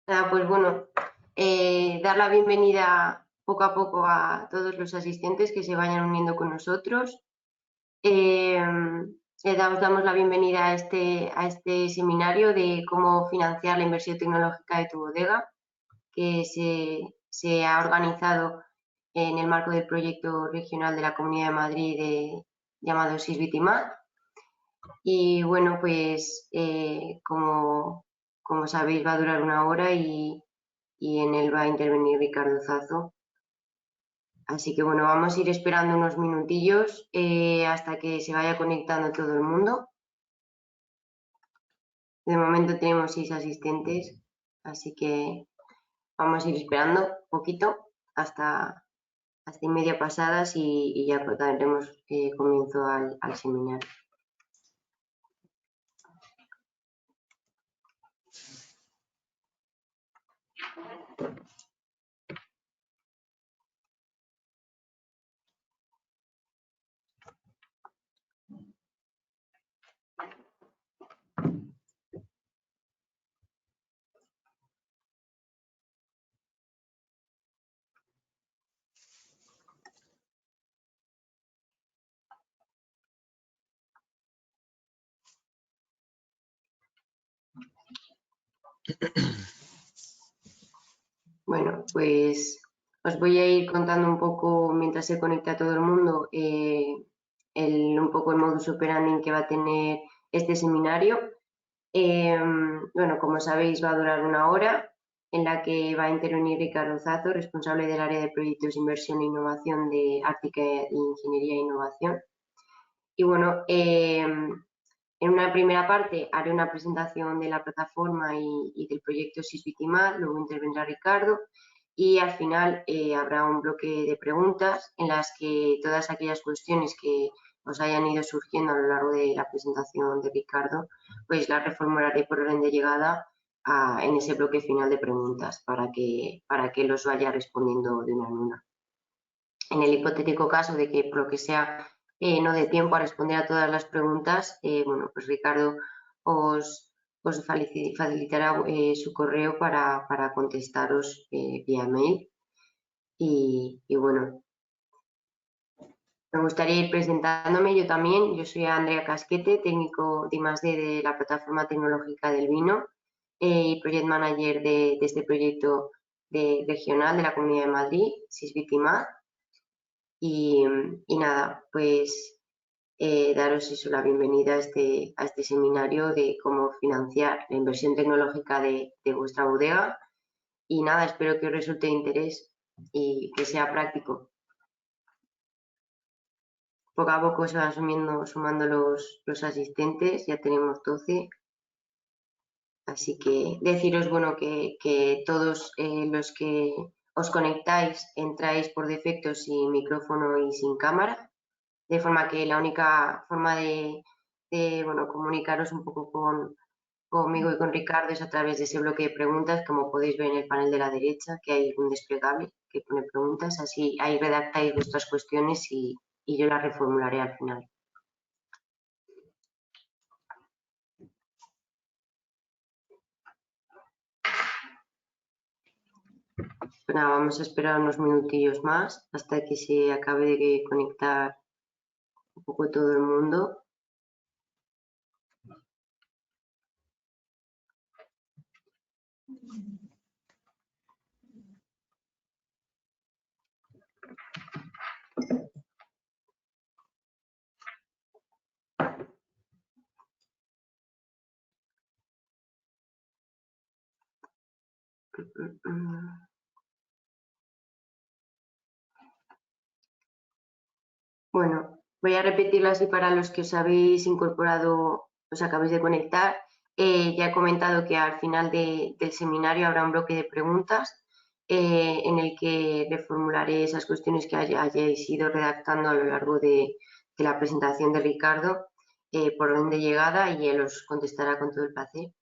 Pues bueno, dar la bienvenida poco a poco a todos los asistentes que se vayan uniendo con nosotros. Damos la bienvenida a este seminario de cómo financiar la inversión tecnológica de tu bodega, que se ha organizado en el marco del proyecto regional de la Comunidad de Madrid llamado Sisbitimat. Y bueno, pues como sabéis va a durar 1 hora y en él va a intervenir Ricardo Zazo. Así que bueno, vamos a ir esperando unos minutillos hasta que se vaya conectando todo el mundo. De momento tenemos 6 asistentes, así que vamos a ir esperando un poquito hasta y media pasadas y ya daremos comienzo al seminario. Bueno, pues os voy a ir contando un poco, mientras se conecta todo el mundo, un poco el modus operandi que va a tener este seminario. Bueno, como sabéis, va a durar 1 hora, en la que va a intervenir Ricardo Zazo, responsable del área de proyectos, inversión e innovación de Ártica Ingeniería e Innovación. Y bueno, en una primera parte haré una presentación de la plataforma y del proyecto Sisbitimat, luego intervendrá Ricardo y al final habrá un bloque de preguntas en las que todas aquellas cuestiones que os hayan ido surgiendo a lo largo de la presentación de Ricardo, pues las reformularé por orden de llegada en ese bloque final de preguntas para que los vaya respondiendo de una en una. En el hipotético caso de que por lo que sea no dé tiempo a responder a todas las preguntas, bueno, pues Ricardo os facilitará su correo para contestaros vía mail. Y bueno, me gustaría ir presentándome yo también. Yo soy Andrea Casquete, técnico de I+D de la Plataforma Tecnológica del Vino y Project Manager de este proyecto regional de la Comunidad de Madrid, Sisbitimat. Y nada, pues daros la bienvenida a este seminario de cómo financiar la inversión tecnológica de vuestra bodega. Y nada, espero que os resulte de interés y que sea práctico. Poco a poco se van sumando los asistentes, ya tenemos 12. Así que deciros, bueno, que todos los que os conectáis entráis por defecto sin micrófono y sin cámara, de forma que la única forma de bueno, comunicaros un poco conmigo y con Ricardo es a través de ese bloque de preguntas, como podéis ver en el panel de la derecha, que hay un desplegable que pone preguntas, así ahí redactáis vuestras cuestiones y yo las reformularé al final. Pues nada, vamos a esperar unos minutillos más hasta que se acabe de conectar un poco todo el mundo. Bueno, voy a repetirlo así para los que os habéis incorporado, os acabáis de conectar. Ya he comentado que al final del seminario habrá un bloque de preguntas en el que reformularé esas cuestiones que hayáis ido redactando a lo largo de la presentación de Ricardo por orden de llegada y él os contestará con todo el placer.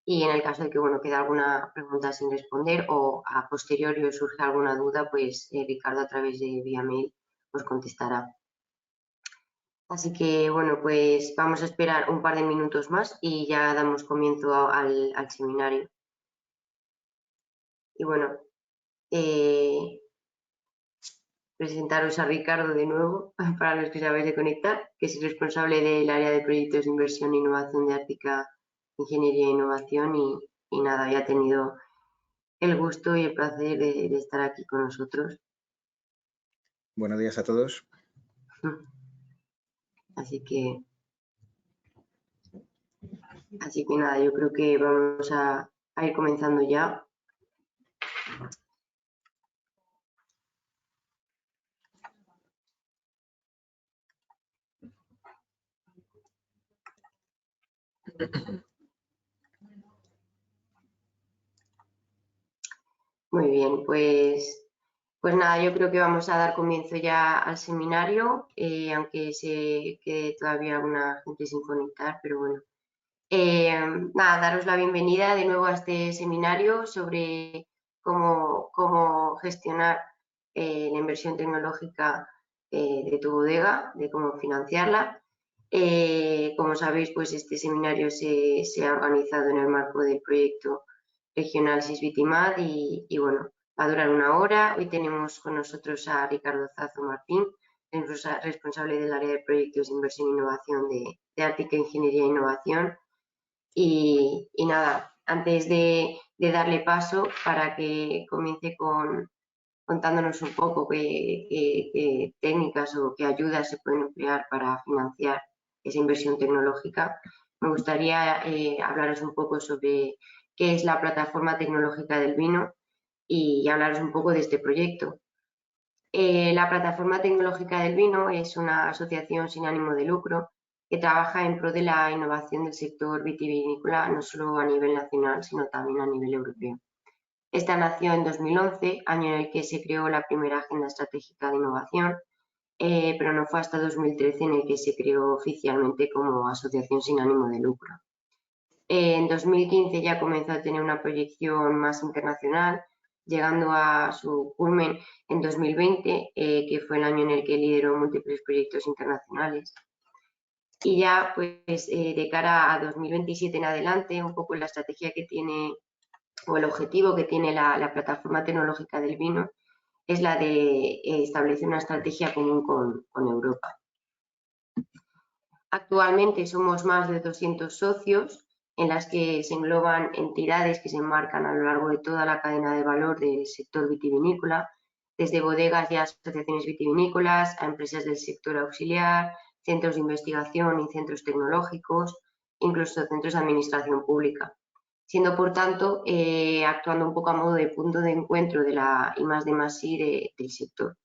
Y en el caso de que bueno, quede alguna pregunta sin responder o a posteriori os surge alguna duda, pues Ricardo a través de vía mail os contestará. Así que bueno, pues vamos a esperar un par de minutos más y ya damos comienzo al seminario. Y bueno, presentaros a Ricardo de nuevo, para los que sabéis de conectar, que es responsable del área de proyectos de inversión e innovación de Ártica Ingeniería e Innovación y nada, ya ha tenido el gusto y el placer de estar aquí con nosotros. Buenos días a todos. Así que nada, yo creo que vamos a ir comenzando ya. Muy bien, pues nada, yo creo que vamos a dar comienzo ya al seminario, aunque se quede todavía alguna gente sin conectar, pero bueno. Nada, daros la bienvenida de nuevo a este seminario sobre cómo gestionar la inversión tecnológica de tu bodega, de cómo financiarla. Como sabéis, pues este seminario se ha organizado en el marco del proyecto regional Sisbitimat y bueno, va a durar 1 hora. Hoy tenemos con nosotros a Ricardo Zazo Martín, responsable del área de proyectos de inversión e innovación de Ártica Ingeniería e Innovación. Y nada, antes de darle paso para que comience contándonos un poco qué técnicas o qué ayudas se pueden emplear para financiar esa inversión tecnológica, me gustaría hablaros un poco sobre qué es la plataforma tecnológica del vino y hablaros un poco de este proyecto. La plataforma tecnológica del vino es una asociación sin ánimo de lucro que trabaja en pro de la innovación del sector vitivinícola, no solo a nivel nacional, sino también a nivel europeo. Esta nació en 2011, año en el que se creó la primera Agenda Estratégica de Innovación, pero no fue hasta 2013 en el que se creó oficialmente como asociación sin ánimo de lucro. En 2015 ya comenzó a tener una proyección más internacional, llegando a su culmen en 2020, que fue el año en el que lideró múltiples proyectos internacionales. Y ya pues de cara a 2027 en adelante, un poco la estrategia que tiene o el objetivo que tiene la plataforma tecnológica del vino es la de establecer una estrategia común con Europa. Actualmente somos más de 200 socios en las que se engloban entidades que se enmarcan a lo largo de toda la cadena de valor del sector vitivinícola, desde bodegas y asociaciones vitivinícolas a empresas del sector auxiliar, centros de investigación y centros tecnológicos, incluso centros de administración pública, siendo por tanto actuando un poco a modo de punto de encuentro de la I+D+I del sector.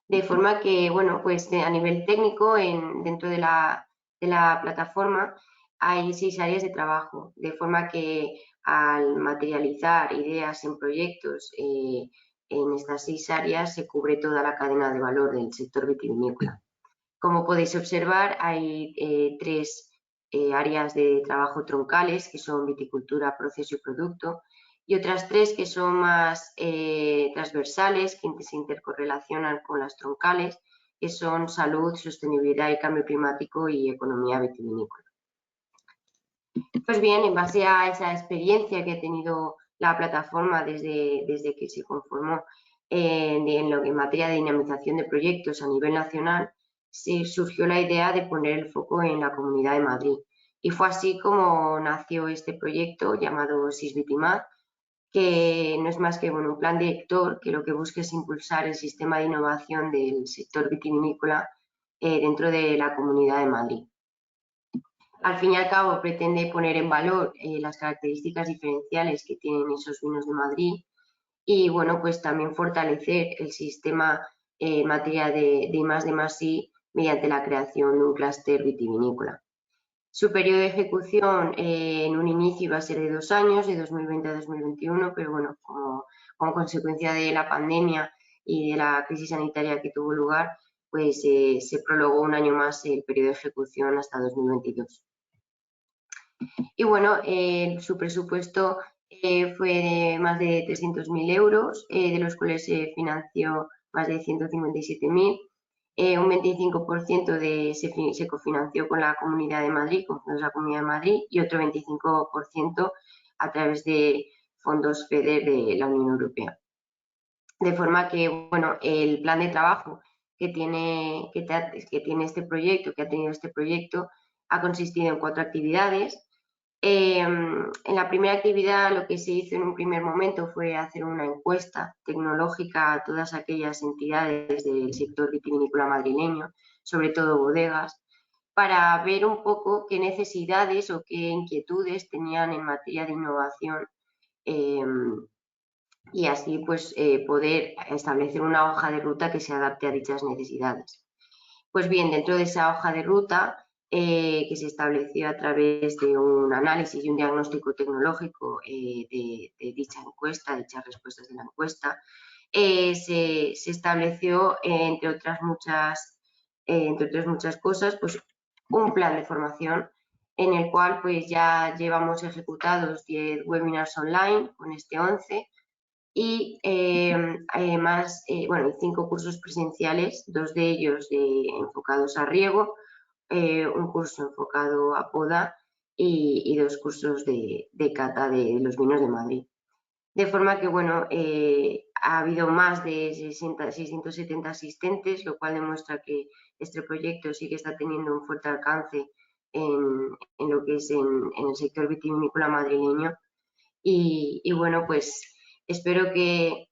De forma que, bueno, pues a nivel técnico, dentro de la plataforma hay 6 áreas de trabajo, de forma que al materializar ideas en proyectos en estas 6 áreas se cubre toda la cadena de valor del sector vitivinícola. Como podéis observar, hay 3 áreas de trabajo troncales, que son viticultura, proceso y producto, y otras 3 que son más transversales, que se intercorrelacionan con las troncales, que son salud, sostenibilidad y cambio climático y economía vitivinícola. Pues bien, en base a esa experiencia que ha tenido la plataforma desde que se conformó en materia de dinamización de proyectos a nivel nacional, se surgió la idea de poner el foco en la Comunidad de Madrid. Y fue así como nació este proyecto llamado Sisbitimat, que no es más que un plan director que lo que busca es impulsar el sistema de innovación del sector vitivinícola dentro de la Comunidad de Madrid. Al fin y al cabo pretende poner en valor las características diferenciales que tienen esos vinos de Madrid y bueno, pues también fortalecer el sistema en materia de I+D+I mediante la creación de un clúster vitivinícola. Su periodo de ejecución en un inicio iba a ser de 2 años, de 2020 a 2021, pero bueno, como consecuencia de la pandemia y de la crisis sanitaria que tuvo lugar, pues se prolongó 1 año más el periodo de ejecución hasta 2022. Y bueno, su presupuesto fue de más de 300.000 euros, de los cuales se financió más de 157.000. Un 25% se cofinanció con la Comunidad de Madrid, con fondos de la Comunidad de Madrid, y otro 25% a través de fondos FEDER de la Unión Europea. De forma que, bueno, el plan de trabajo que tiene este proyecto, que ha tenido este proyecto, ha consistido en 4 actividades. En la primera actividad lo que se hizo en un primer momento fue hacer una encuesta tecnológica a todas aquellas entidades del sector vitivinícola madrileño, sobre todo bodegas, para ver un poco qué necesidades o qué inquietudes tenían en materia de innovación y así pues poder establecer una hoja de ruta que se adapte a dichas necesidades. Pues bien, dentro de esa hoja de ruta que se estableció a través de un análisis y un diagnóstico tecnológico de dicha encuesta, dichas respuestas de la encuesta, se estableció, entre otras muchas cosas, pues un plan de formación en el cual pues ya llevamos ejecutados 10 webinars online con este 11 y además, bueno, 5 cursos presenciales, 2 de ellos enfocados a riego, un curso enfocado a poda y 2 cursos de cata de los vinos de Madrid. De forma que, bueno, ha habido más de 670 asistentes, lo cual demuestra que este proyecto sí que está teniendo un fuerte alcance en lo que es en el sector vitivinícola madrileño. Y bueno, pues espero que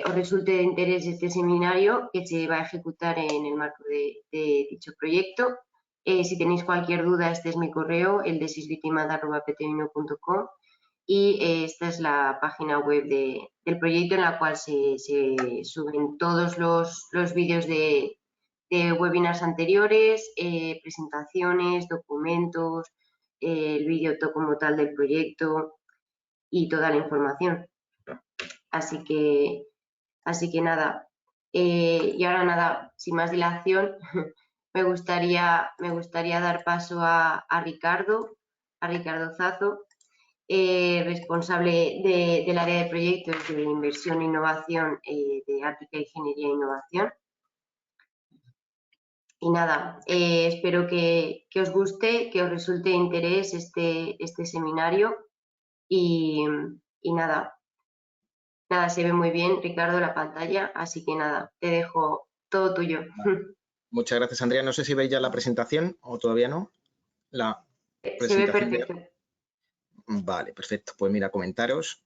os resulte de interés este seminario que se va a ejecutar en el marco de dicho proyecto. Si tenéis cualquier duda, este es mi correo, el de sisvitimada@ptvino.com, y esta es la página web del proyecto en la cual se suben todos los vídeos de webinars anteriores, presentaciones, documentos, el vídeo como tal del proyecto y toda la información. Así que nada. Y ahora nada, sin más dilación, me gustaría dar paso a Ricardo Zazo, responsable del área de proyectos de inversión e innovación de Ártica Ingeniería e Innovación. Y nada, espero que os guste, que os resulte de interés este seminario y nada, se ve muy bien, Ricardo, la pantalla, así que nada, te dejo todo tuyo. Muchas gracias, Andrea. No sé si veis ya la presentación o todavía no. La Se ve presentación perfecto. Vale, perfecto. Pues mira, comentaros.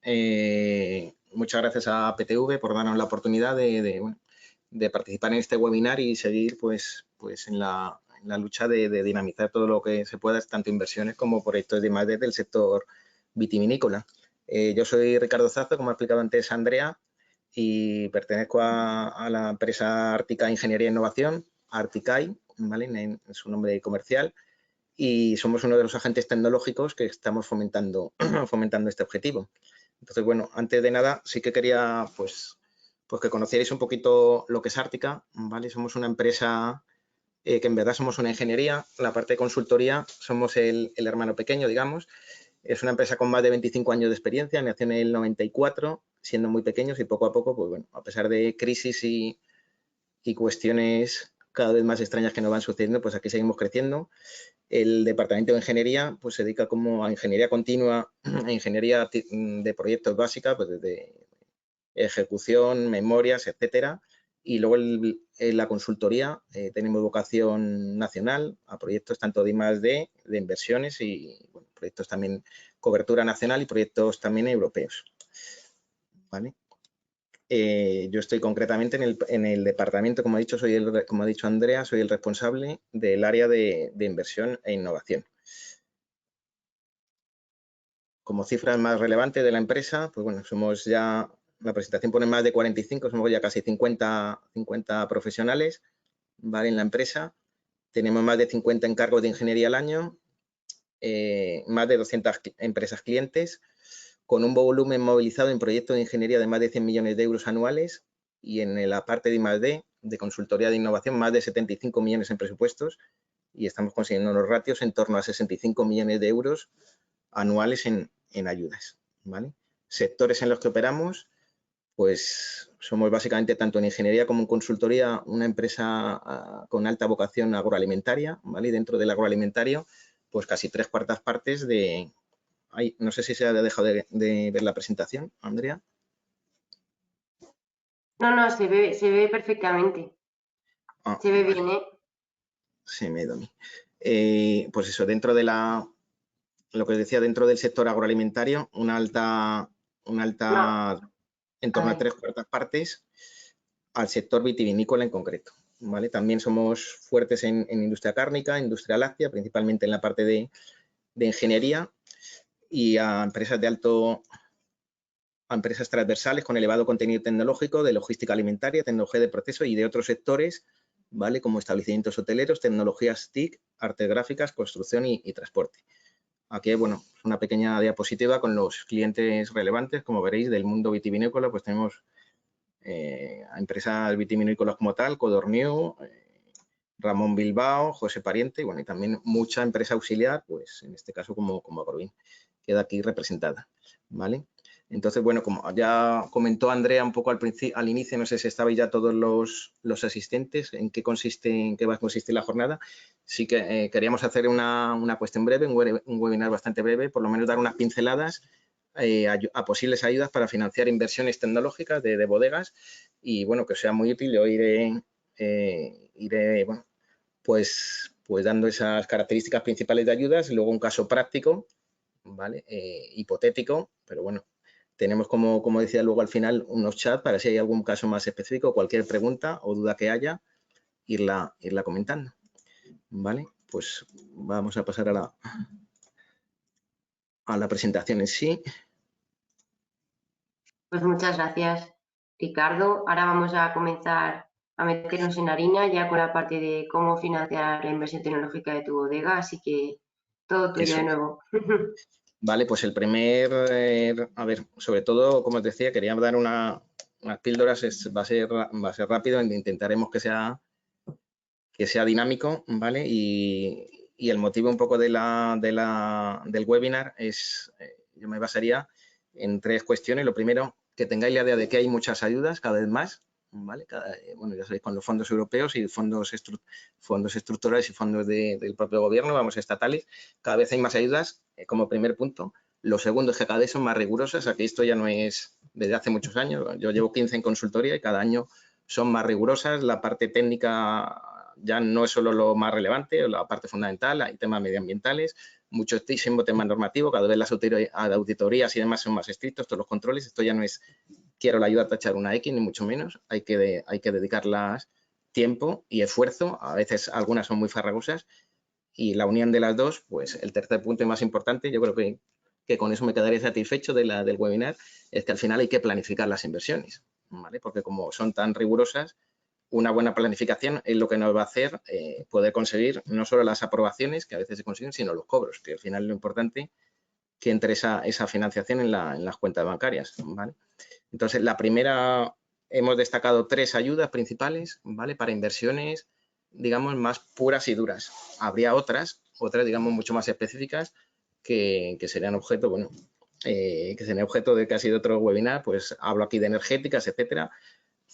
Muchas gracias a PTV por darnos la oportunidad de participar en este webinar y seguir pues en la lucha de dinamizar todo lo que se pueda, tanto inversiones como proyectos de I+D del sector vitivinícola. Yo soy Ricardo Zazo, como ha explicado antes Andrea, y pertenezco a la empresa Ártica Ingeniería e Innovación, Articai, ¿vale? En su nombre comercial, y somos uno de los agentes tecnológicos que estamos fomentando este objetivo. Entonces, bueno, antes de nada, sí que quería pues que conocierais un poquito lo que es Ártica, ¿vale? Somos una empresa que en verdad somos una ingeniería, la parte de consultoría somos el hermano pequeño, digamos. Es una empresa con más de 25 años de experiencia, nació en el 94, siendo muy pequeños, y poco a poco, pues bueno, a pesar de crisis y cuestiones cada vez más extrañas que nos van sucediendo, pues aquí seguimos creciendo. El departamento de ingeniería pues se dedica como a ingeniería continua, a ingeniería de proyectos básicas, pues desde ejecución, memorias, etcétera. Y luego en la consultoría tenemos vocación nacional a proyectos tanto de I+D, de inversiones y bueno, proyectos también cobertura nacional y proyectos también europeos. ¿Vale? Yo estoy concretamente en el departamento, como ha dicho Andrea, soy el responsable del área de inversión e innovación. Como cifras más relevantes de la empresa, pues bueno, somos ya, la presentación pone más de 45, somos ya casi 50 profesionales, ¿vale? En la empresa. Tenemos más de 50 encargos de ingeniería al año, más de 200 empresas clientes, con un volumen movilizado en proyectos de ingeniería de más de 100 millones de euros anuales, y en la parte de I+D, de consultoría de innovación, más de 75 millones en presupuestos, y estamos consiguiendo unos ratios en torno a 65 millones de euros anuales en ayudas, ¿vale? Sectores en los que operamos, pues somos básicamente tanto en ingeniería como en consultoría una empresa con alta vocación agroalimentaria, ¿vale? Y dentro del agroalimentario, pues casi 3/4 partes no sé si se ha dejado de ver la presentación, Andrea. No, se ve perfectamente. Se ve Vale. bien, ¿eh? Se me ha ido a mí. Pues eso, dentro de lo que os decía, dentro del sector agroalimentario, una alta No, en torno a 3/4 partes al sector vitivinícola en concreto. ¿Vale? También somos fuertes en industria cárnica, industria láctea, principalmente en la parte de ingeniería, y a empresas a empresas transversales con elevado contenido tecnológico, de logística alimentaria, tecnología de proceso y de otros sectores, ¿vale? Como establecimientos hoteleros, tecnologías TIC, artes gráficas, construcción y transporte. Aquí, bueno, una pequeña diapositiva con los clientes relevantes, como veréis, del mundo vitivinícola, pues tenemos a empresas vitivinícolas como tal, Codorniu, Ramón Bilbao, José Pariente, y bueno, y también mucha empresa auxiliar, pues en este caso como Agrovin, queda aquí representada, ¿vale? Entonces, bueno, como ya comentó Andrea un poco al inicio, no sé si estabais ya todos los asistentes, en qué va a consistir la jornada. Sí que queríamos hacer una cuestión breve, un webinar bastante breve, por lo menos dar unas pinceladas a posibles ayudas para financiar inversiones tecnológicas de bodegas y, bueno, que os sea muy útil. Yo iré bueno, pues dando esas características principales de ayudas y luego un caso práctico, ¿vale? Hipotético, pero bueno, tenemos, como decía luego al final, unos chats para si hay algún caso más específico, cualquier pregunta o duda que haya, irla comentando, ¿vale? Pues vamos a pasar a la presentación en sí. pues muchas gracias, Ricardo. Ahora vamos a comenzar a meternos en harina ya con la parte de cómo financiar la inversión tecnológica de tu bodega, así que todo tuyo Eso de es. nuevo. Vale, pues el primer, a ver, sobre todo, como os decía, quería dar unas píldoras, va a ser rápido, intentaremos que sea dinámico, ¿vale? Y el motivo un poco del webinar es, yo me basaría en 3 cuestiones. Lo primero, que tengáis la idea de que hay muchas ayudas cada vez más, ¿vale? Bueno, ya sabéis, con los fondos europeos y fondos estructurales y fondos del propio gobierno, vamos, estatales, cada vez hay más ayudas, como primer punto. Lo segundo es que cada vez son más rigurosas. Aquí esto ya no es desde hace muchos años. Yo llevo 15 en consultoría y cada año son más rigurosas. La parte técnica ya no es solo lo más relevante, la parte fundamental, hay temas medioambientales, muchísimo tema normativo, cada vez las auditorías y demás son más estrictos, todos los controles, esto ya no es quiero la ayuda a tachar una X, ni mucho menos, hay que dedicarlas tiempo y esfuerzo, a veces algunas son muy farragosas, y la unión de las dos, pues el tercer punto y más importante, yo creo que con eso me quedaré satisfecho del webinar, es que al final hay que planificar las inversiones, ¿vale? Porque como son tan rigurosas, una buena planificación es lo que nos va a hacer poder conseguir no solo las aprobaciones, que a veces se consiguen, sino los cobros, que al final es lo importante que entre esa financiación en las cuentas bancarias, ¿vale? Entonces, la primera, hemos destacado 3 ayudas principales, ¿vale? Para inversiones, digamos, más puras y duras. Habría otras, digamos, mucho más específicas que serían objeto, bueno, que serían objeto de casi de otro webinar, pues hablo aquí de energéticas, etcétera,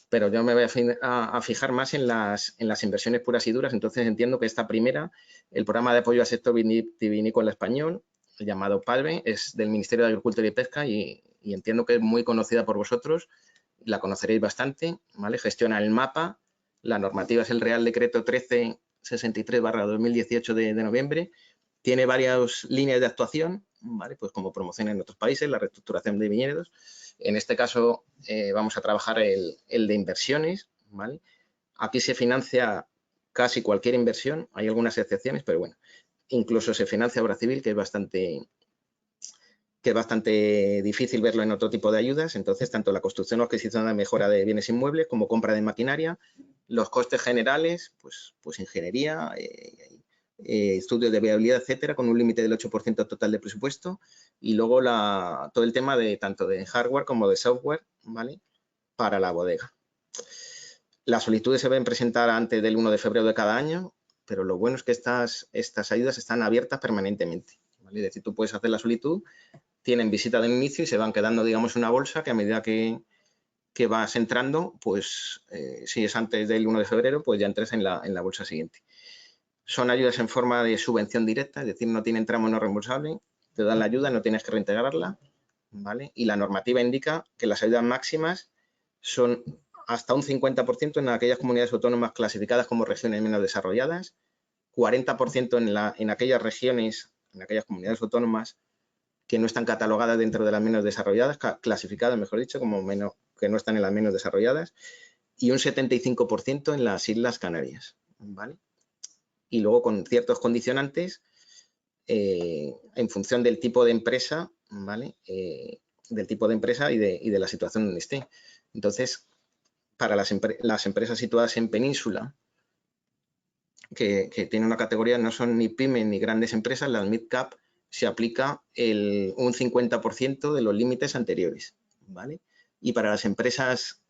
pero yo me voy a fijar más en las inversiones puras y duras. Entonces entiendo que esta primera, el programa de apoyo al sector vitivinícola español, llamado PALVE, es del Ministerio de Agricultura y Pesca y entiendo que es muy conocida por vosotros, la conoceréis bastante, ¿vale? Gestiona el mapa, la normativa es el Real Decreto 1363/2018 de noviembre, tiene varias líneas de actuación, ¿vale? Pues como promoción en otros países, la reestructuración de viñedos. En este caso vamos a trabajar el de inversiones, ¿vale? Aquí se financia casi cualquier inversión, hay algunas excepciones, pero bueno, incluso se financia obra civil, que es bastante difícil verlo en otro tipo de ayudas. Entonces, tanto la construcción o adquisición de mejora de bienes inmuebles como compra de maquinaria, los costes generales, pues ingeniería, estudios de viabilidad, etcétera, con un límite del 8% total de presupuesto, y luego todo el tema de tanto de hardware como de software, ¿vale? Para la bodega. Las solicitudes se deben presentar antes del 1 de febrero de cada año, pero lo bueno es que estas ayudas están abiertas permanentemente, ¿vale? Es decir, tú puedes hacer la solicitud, tienen visita de inicio y se van quedando, digamos, una bolsa que a medida que vas entrando, pues si es antes del 1 de febrero, pues ya entres en la bolsa siguiente. Son ayudas en forma de subvención directa, es decir, no tienen tramo no reembolsable. te dan la ayuda, no tienes que reintegrarla, ¿vale? Y la normativa indica que las ayudas máximas son hasta un 50% en aquellas comunidades autónomas clasificadas como regiones menos desarrolladas, 40% en aquellas regiones, en aquellas comunidades autónomas que no están catalogadas dentro de las menos desarrolladas, clasificadas, mejor dicho, como menos, que no están en las menos desarrolladas, y un 75% en las Islas Canarias, ¿vale? Y luego con ciertos condicionantes en función del tipo de empresa, ¿vale? Del tipo de empresa y de la situación donde esté. Entonces, para las empresas situadas en península, que tienen una categoría, no son ni pymes ni grandes empresas, las mid-cap, se aplica un 50% de los límites anteriores, ¿vale? Y para las empresas,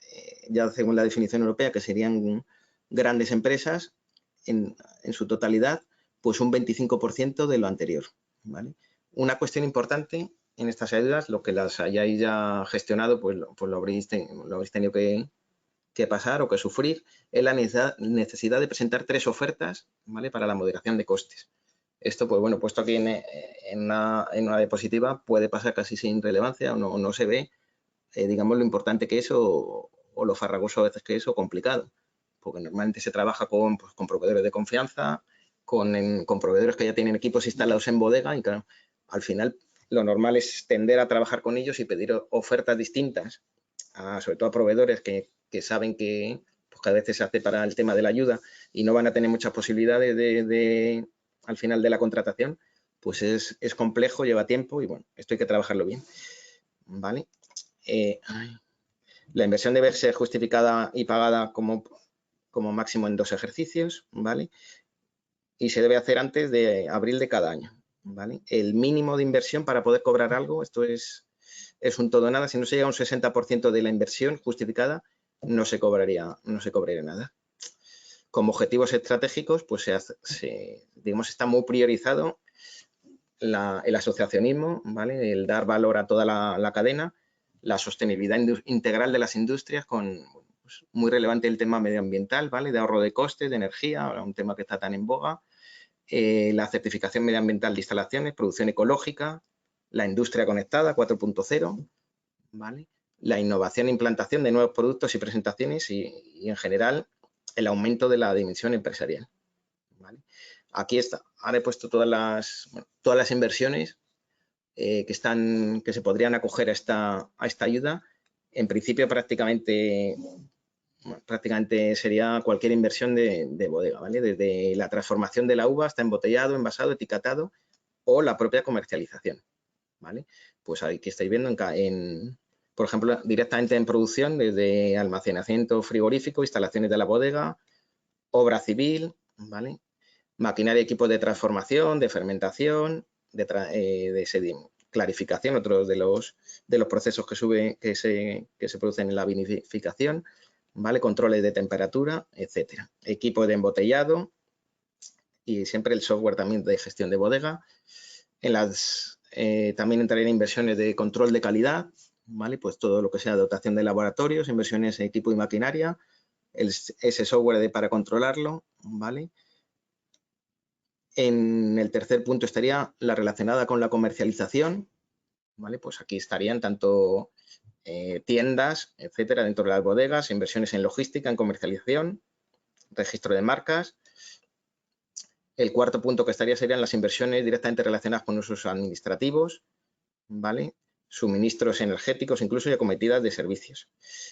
ya según la definición europea, que serían grandes empresas, en su totalidad, pues un 25% de lo anterior, ¿vale? Una cuestión importante en estas ayudas, lo que las hayáis ya gestionado, pues lo habréis tenido que pasar o que sufrir, es la necesidad de presentar 3 ofertas, ¿vale? Para la moderación de costes. Esto, pues bueno, puesto aquí en una diapositiva, puede pasar casi sin relevancia o no se ve, digamos, lo importante que es o lo farragoso a veces que es o complicado, porque normalmente se trabaja con proveedores de confianza, con proveedores que ya tienen equipos instalados en bodega y claro, al final lo normal es tender a trabajar con ellos y pedir ofertas distintas, sobre todo a proveedores que saben que a veces se hace para el tema de la ayuda y no van a tener muchas posibilidades al final de la contratación, pues es complejo, lleva tiempo y bueno, esto hay que trabajarlo bien, ¿vale? La inversión debe ser justificada y pagada como máximo en 2 ejercicios, ¿vale? Y se debe hacer antes de abril de cada año, ¿vale? El mínimo de inversión para poder cobrar algo, esto es un todo o nada, si no se llega a un 60% de la inversión justificada, no se cobraría nada. Como objetivos estratégicos, pues digamos, está muy priorizado el asociacionismo, ¿vale? El dar valor a toda la cadena, la sostenibilidad integral de las industrias con pues, muy relevante el tema medioambiental, ¿vale? De ahorro de costes, de energía, un tema que está tan en boga, la certificación medioambiental de instalaciones, producción ecológica, la industria conectada 4.0, ¿vale? La innovación e implantación de nuevos productos y presentaciones y en general el aumento de la dimensión empresarial, ¿vale? Aquí está, ahora he puesto todas las inversiones que se podrían acoger a esta ayuda. En principio prácticamente sería cualquier inversión de bodega, ¿vale? Desde la transformación de la uva hasta embotellado, envasado, etiquetado o la propia comercialización, ¿vale? Pues aquí estáis viendo por ejemplo, directamente en producción, desde almacenamiento frigorífico, instalaciones de la bodega, obra civil, ¿vale? Maquinaria y equipos de transformación, de fermentación, de clarificación, otros de los procesos que se producen en la vinificación, ¿vale? Controles de temperatura, etcétera. Equipo de embotellado y siempre el software también de gestión de bodega. También entrarían inversiones de control de calidad, ¿vale? Pues todo lo que sea dotación de laboratorios, inversiones en equipo y maquinaria, ese software para controlarlo, ¿vale? En el tercer punto estaría la relacionada con la comercialización, ¿vale? Pues aquí estarían tanto tiendas, etcétera, dentro de las bodegas, inversiones en logística, en comercialización, registro de marcas. El cuarto punto que estaría serían las inversiones directamente relacionadas con usos administrativos, ¿vale? Suministros energéticos, incluso y acometidas de servicios.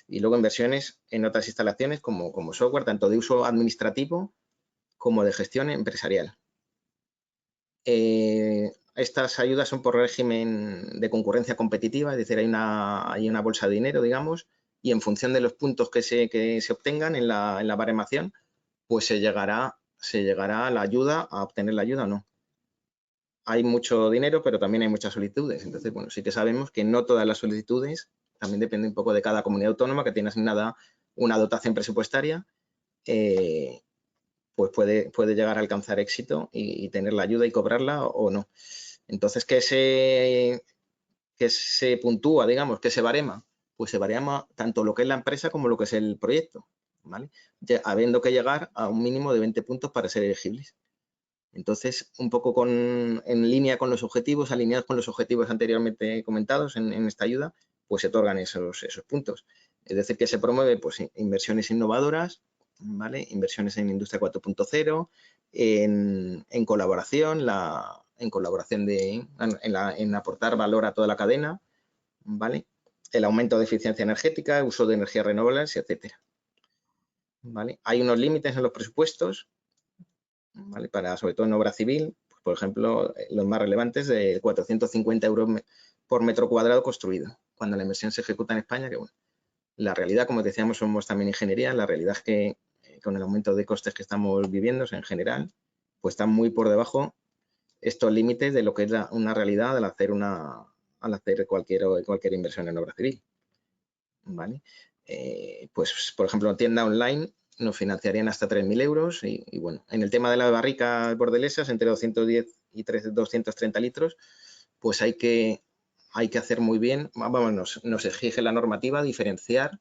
Y luego inversiones en otras instalaciones como software, tanto de uso administrativo como de gestión empresarial. Estas ayudas son por régimen de concurrencia competitiva, es decir, hay una bolsa de dinero, digamos, y en función de los puntos que se obtengan en la baremación, pues se llegará a la ayuda, a obtener la ayuda o no. Hay mucho dinero, pero también hay muchas solicitudes. Entonces, bueno, sí que sabemos que no todas las solicitudes, también depende un poco de cada comunidad autónoma que tiene asignada una dotación presupuestaria, pues puede llegar a alcanzar éxito y tener la ayuda y cobrarla o no. Entonces, ¿qué se puntúa, digamos, qué se barema? Pues se barema tanto lo que es la empresa como lo que es el proyecto, ¿vale? Habiendo que llegar a un mínimo de 20 puntos para ser elegibles. Entonces, un poco en línea con los objetivos, alineados con los objetivos anteriormente comentados en esta ayuda, pues se otorgan esos puntos. Es decir, que se promueve pues, inversiones innovadoras, ¿vale? Inversiones en industria 4.0, en colaboración, en aportar valor a toda la cadena, ¿vale? El aumento de eficiencia energética, uso de energías renovables, etcétera. ¿Vale? Hay unos límites en los presupuestos, ¿vale? Sobre todo en obra civil, pues, por ejemplo, los más relevantes de 450 euros por metro cuadrado construido, cuando la inversión se ejecuta en España, que bueno, la realidad, como decíamos, somos también ingeniería, la realidad es que con el aumento de costes que estamos viviendo en general, pues están muy por debajo estos límites de lo que es una realidad al hacer cualquier inversión en obra civil, ¿vale? Pues, por ejemplo, tienda online nos financiarían hasta 3.000 euros y, bueno, en el tema de las barricas bordelesas, entre 210 y 230 litros, pues hay que hacer muy bien, vamos, nos exige la normativa diferenciar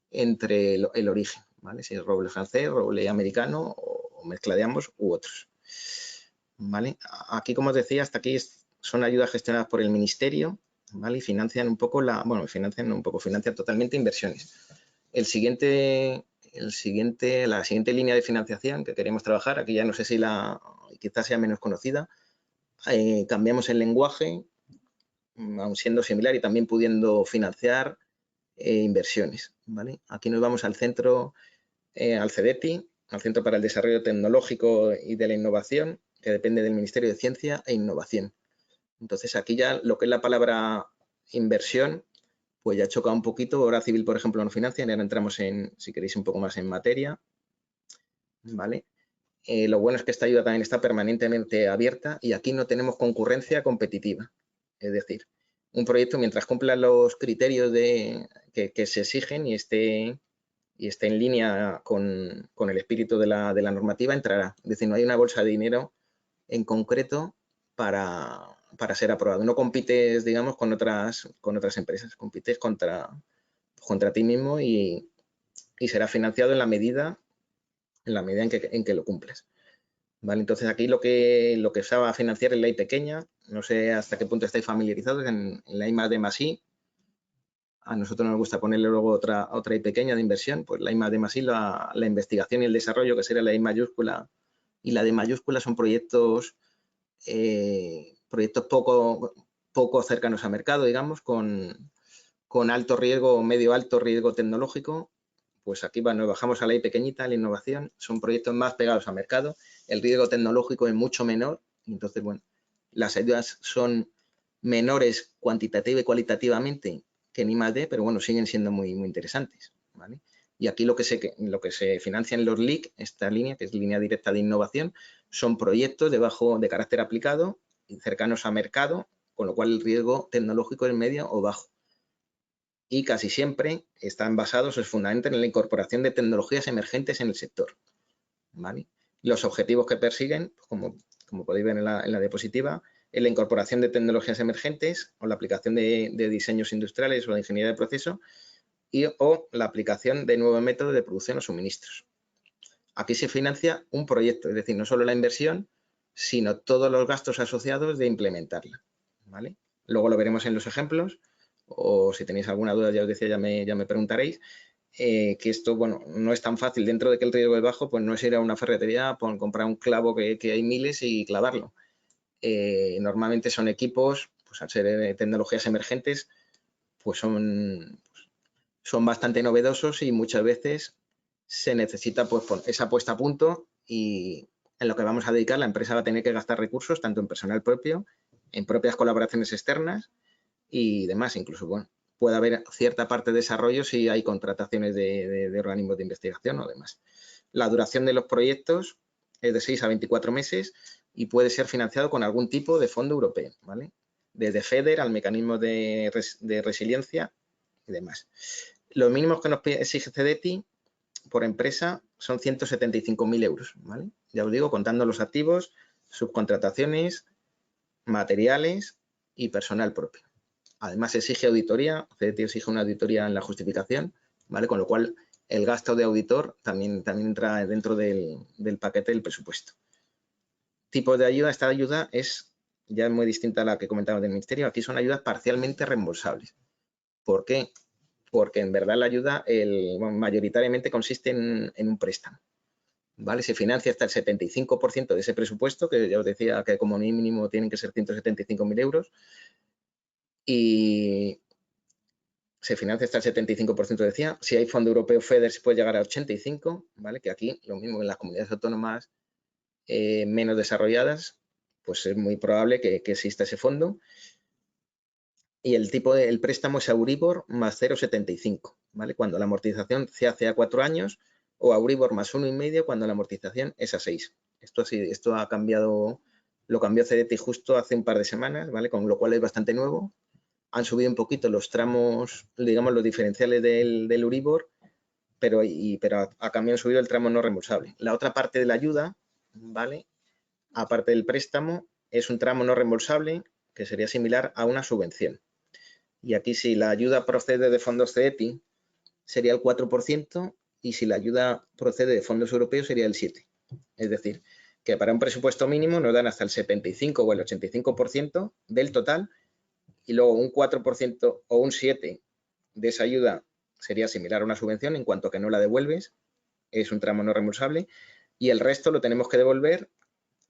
entre el origen, ¿vale? Si es roble francés, roble americano o mezcla de ambos u otros, ¿vale? Aquí, como os decía, hasta aquí son ayudas gestionadas por el Ministerio, ¿vale? Y financian financian totalmente inversiones. La siguiente línea de financiación que queremos trabajar, aquí ya no sé si quizás sea menos conocida, cambiamos el lenguaje, aun siendo similar y también pudiendo financiar inversiones, ¿vale? Aquí nos vamos al centro, al CEDETI, al Centro para el Desarrollo Tecnológico y de la Innovación, que depende del Ministerio de Ciencia e Innovación. Entonces, aquí ya lo que es la palabra inversión, pues ya choca un poquito. Obra civil, por ejemplo, no financian, y ahora entramos si queréis, un poco más en materia, ¿vale? Lo bueno es que esta ayuda también está permanentemente abierta y aquí no tenemos concurrencia competitiva. Es decir, un proyecto, mientras cumpla los criterios que se exigen y esté en línea con el espíritu de la normativa, entrará. Es decir, no hay una bolsa de dinero en concreto para ser aprobado. No compites, digamos, con otras empresas, compites contra ti mismo y será financiado en la medida en que lo cumples. ¿Vale? Entonces, aquí lo que se va a financiar es la I pequeña. No sé hasta qué punto estáis familiarizados en la I+D+I. A nosotros nos gusta ponerle luego otra I pequeña de inversión, pues la I+D+I, la investigación y el desarrollo, que sería la I mayúscula, y la D mayúscula son proyectos poco cercanos a mercado, digamos, con alto riesgo o medio alto riesgo tecnológico. Pues aquí nos bajamos a la I pequeñita, la innovación, son proyectos más pegados a mercado, el riesgo tecnológico es mucho menor, entonces, bueno, las ayudas son menores cuantitativa y cualitativamente que en I+D, pero bueno, siguen siendo muy, muy interesantes, ¿vale? Y aquí lo que se financia en los LIC, esta línea, que es línea directa de innovación, son proyectos de carácter aplicado y cercanos a mercado, con lo cual el riesgo tecnológico es medio o bajo. Y casi siempre están basados, se fundamentan en la incorporación de tecnologías emergentes en el sector, ¿vale? Los objetivos que persiguen, como podéis ver en la diapositiva, es la incorporación de tecnologías emergentes o la aplicación de diseños industriales o de ingeniería de proceso o la aplicación de nuevos métodos de producción o suministros. Aquí se financia un proyecto, es decir, no solo la inversión, sino todos los gastos asociados de implementarla, ¿vale? Luego lo veremos en los ejemplos, o si tenéis alguna duda, ya os decía, ya me preguntaréis, que esto, bueno, no es tan fácil. Dentro de que el riesgo es bajo, pues no es ir a una ferretería, comprar un clavo que hay miles y clavarlo. Normalmente son equipos, pues al ser tecnologías emergentes, pues son bastante novedosos y muchas veces se necesita pues esa puesta a punto y en lo que vamos a dedicar la empresa va a tener que gastar recursos tanto en personal propio, en propias colaboraciones externas y demás. Incluso, bueno, puede haber cierta parte de desarrollo si hay contrataciones de organismos de investigación o demás. La duración de los proyectos es de 6 a 24 meses y puede ser financiado con algún tipo de fondo europeo, ¿vale? Desde FEDER al mecanismo de resiliencia y demás. Los mínimos que nos exige CEDETI por empresa son 175.000 euros, ¿vale? Ya os digo, contando los activos, subcontrataciones, materiales y personal propio. Además, exige auditoría, CEDETI exige una auditoría en la justificación, ¿vale? Con lo cual, el gasto de auditor también entra dentro del paquete del presupuesto. tipo de ayuda, esta ayuda es ya muy distinta a la que comentaba del Ministerio. Aquí son ayudas parcialmente reembolsables. ¿Por qué? Porque en verdad la ayuda mayoritariamente consiste en un préstamo. ¿Vale? Se financia hasta el 75% de ese presupuesto, que ya os decía que como mínimo tienen que ser 175.000 euros, y se financia hasta el 75%, decía. Si hay fondo europeo FEDER se puede llegar a 85%, ¿vale? Que aquí, lo mismo en las comunidades autónomas menos desarrolladas, pues es muy probable que exista ese fondo. Y el tipo del préstamo es Euribor más 0,75, ¿vale? Cuando la amortización se hace a 4 años, o Euribor más 1,5 cuando la amortización es a 6. Esto ha cambiado, lo cambió CDT justo hace un par de semanas, ¿vale? Con lo cual es bastante nuevo. Han subido un poquito los tramos, digamos, los diferenciales del Euribor, pero también han subido el tramo no reembolsable. La otra parte de la ayuda, ¿vale? Aparte del préstamo, es un tramo no reembolsable que sería similar a una subvención. Y aquí si la ayuda procede de fondos CETI sería el 4% y si la ayuda procede de fondos europeos sería el 7%. Es decir, que para un presupuesto mínimo nos dan hasta el 75 o el 85% del total y luego un 4% o un 7% de esa ayuda sería similar a una subvención en cuanto que no la devuelves, es un tramo no reembolsable y el resto lo tenemos que devolver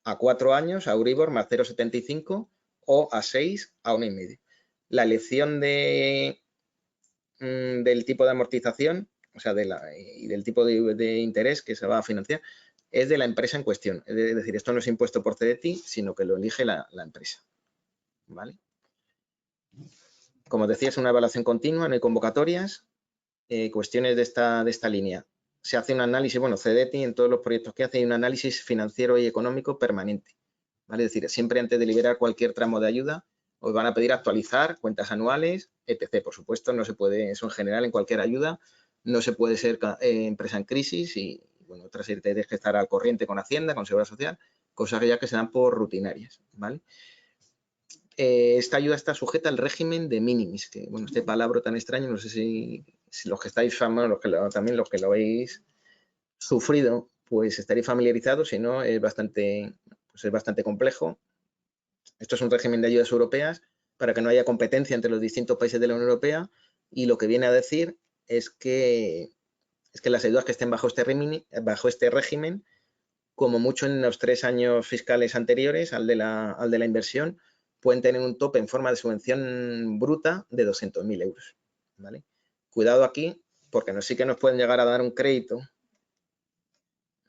a 4 años a Euribor más 0,75 o a 6 a 1,5. La elección del tipo de amortización, o sea, y del tipo de interés que se va a financiar, es de la empresa en cuestión. Es decir, esto no es impuesto por CDT, sino que lo elige la empresa. ¿Vale? Como decía, es una evaluación continua, no hay convocatorias. Cuestiones de esta línea. Se hace un análisis, bueno, CDT en todos los proyectos que hace, hay un análisis financiero y económico permanente. ¿Vale? Es decir, siempre antes de liberar cualquier tramo de ayuda, os van a pedir actualizar cuentas anuales, etc. Por supuesto, no se puede, eso en general en cualquier ayuda, no se puede ser empresa en crisis y, bueno, otras tienes que estar al corriente con Hacienda, con Seguridad Social, cosas ya que se dan por rutinarias, ¿vale? Esta ayuda está sujeta al régimen de minimis, que, bueno, este palabra tan extraño, no sé si los que estáis famosos, también los que lo habéis sufrido, pues estaréis familiarizados, si no, es bastante complejo. Esto es un régimen de ayudas europeas para que no haya competencia entre los distintos países de la Unión Europea y lo que viene a decir es que las ayudas que estén bajo este régimen, como mucho en los 3 años fiscales anteriores al de la inversión, pueden tener un tope en forma de subvención bruta de 200.000 euros. ¿Vale? Cuidado aquí, porque sí que nos pueden llegar a dar un crédito,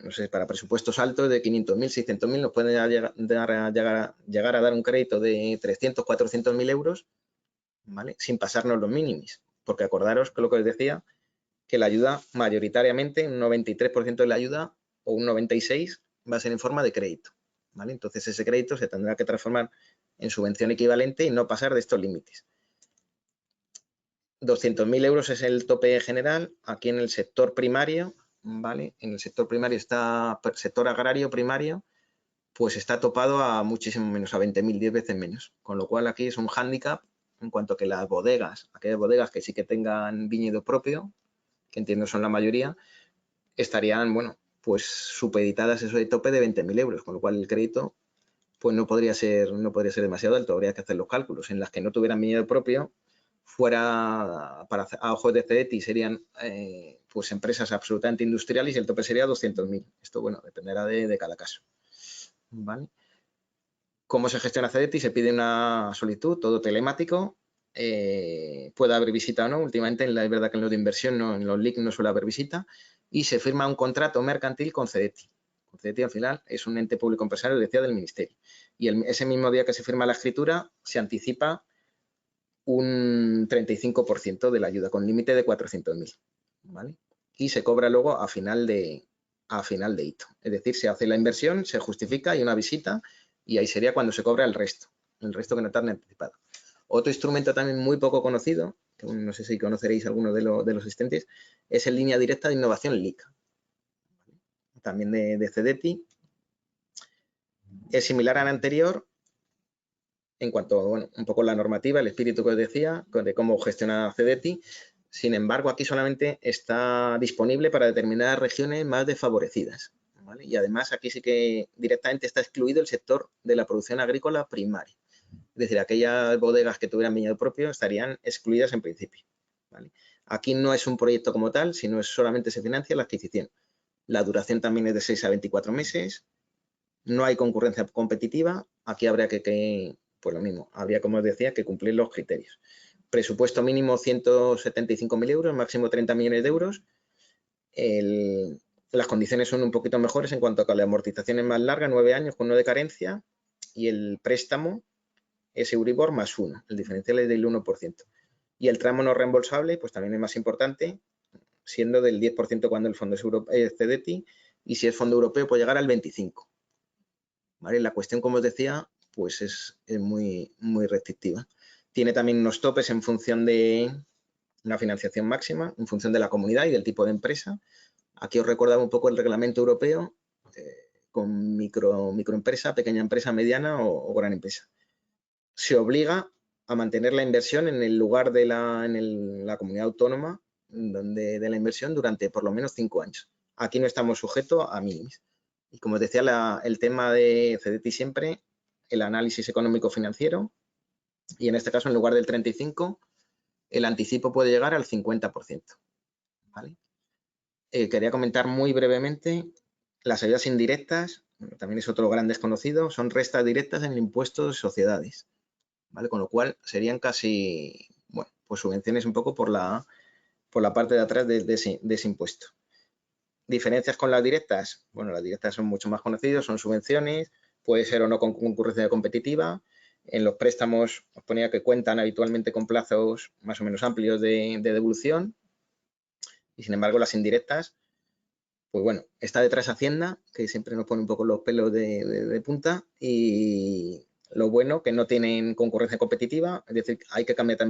no sé, para presupuestos altos de 500.000, 600.000, nos pueden llegar a dar un crédito de 300, 400.000 euros, ¿vale? Sin pasarnos los mínimos, porque acordaros que lo que os decía, que la ayuda mayoritariamente, un 93% de la ayuda o un 96% va a ser en forma de crédito, ¿vale? Entonces ese crédito se tendrá que transformar en subvención equivalente y no pasar de estos límites. 200.000 euros es el tope general. Aquí en el sector primario, ¿vale? En el sector primario está, sector agrario primario, pues está topado a muchísimo menos, a 20.000, 10 veces menos. Con lo cual aquí es un hándicap en cuanto a que las bodegas, aquellas bodegas que sí que tengan viñedo propio, que entiendo son la mayoría, estarían, bueno, pues supeditadas a eso de tope de 20.000 euros, con lo cual el crédito pues no podría ser demasiado alto, habría que hacer los cálculos. En las que no tuvieran viñedo propio, fuera a ojos de CDT serían pues empresas absolutamente industriales y el tope sería 200.000. Esto, bueno, dependerá de cada caso. ¿Vale? ¿Cómo se gestiona CDT? Se pide una solicitud, todo telemático. Puede haber visita o no. Últimamente, es verdad que en lo de inversión, en los LIC no suele haber visita. Y se firma un contrato mercantil con CDT. CDT al final es un ente público empresario, decía, del Ministerio. Y ese mismo día que se firma la escritura, se anticipa un 35% de la ayuda, con límite de 400.000, ¿vale? Y se cobra luego a final de hito. Es decir, se hace la inversión, se justifica, hay una visita y ahí sería cuando se cobra el resto que no tarde anticipado. Otro instrumento también muy poco conocido, que no sé si conoceréis alguno de los asistentes, es el línea directa de innovación LIC, también de CDT. Es similar al anterior, en cuanto a, bueno, un poco la normativa, el espíritu que os decía, de cómo gestiona CDT. Sin embargo, aquí solamente está disponible para determinadas regiones más desfavorecidas, ¿vale? Y además aquí sí que directamente está excluido el sector de la producción agrícola primaria. Es decir, aquellas bodegas que tuvieran viñedo propio estarían excluidas en principio, ¿vale? Aquí no es un proyecto como tal, sino es solamente se financia la adquisición. La duración también es de 6 a 24 meses. No hay concurrencia competitiva. Aquí habría pues lo mismo, habría, como os decía, que cumplir los criterios. Presupuesto mínimo 175.000 euros, máximo 30 millones de euros. Las condiciones son un poquito mejores en cuanto a que la amortización es más larga, 9 años con 1 de carencia, y el préstamo es Euribor más 1, el diferencial es del 1%. Y el tramo no reembolsable, pues también es más importante, siendo del 10% cuando el fondo es CEDETI, y si es fondo europeo puede llegar al 25%. ¿Vale? La cuestión, como os decía, pues es muy, muy restrictiva. Tiene también unos topes en función de la financiación máxima, en función de la comunidad y del tipo de empresa. Aquí os recordaba un poco el reglamento europeo con microempresa, pequeña empresa, mediana o gran empresa. Se obliga a mantener la inversión en el lugar de la comunidad autónoma de la inversión durante por lo menos 5 años. Aquí no estamos sujetos a mínimos. Y como os decía, el tema de CEDETI siempre, el análisis económico-financiero, y en este caso en lugar del 35%, el anticipo puede llegar al 50%. ¿Vale? Quería comentar muy brevemente las ayudas indirectas, también es otro gran desconocido, son restas directas en el impuesto de sociedades, ¿vale? Con lo cual serían casi, bueno, pues subvenciones un poco por la parte de atrás de ese impuesto. Diferencias con las directas, bueno, las directas son mucho más conocidas, son subvenciones, puede ser o no con concurrencia competitiva. En los préstamos os ponía que cuentan habitualmente con plazos más o menos amplios de devolución, y sin embargo las indirectas, pues bueno, está detrás Hacienda, que siempre nos pone un poco los pelos de punta, y lo bueno que no tienen concurrencia competitiva, es decir, hay que cambiar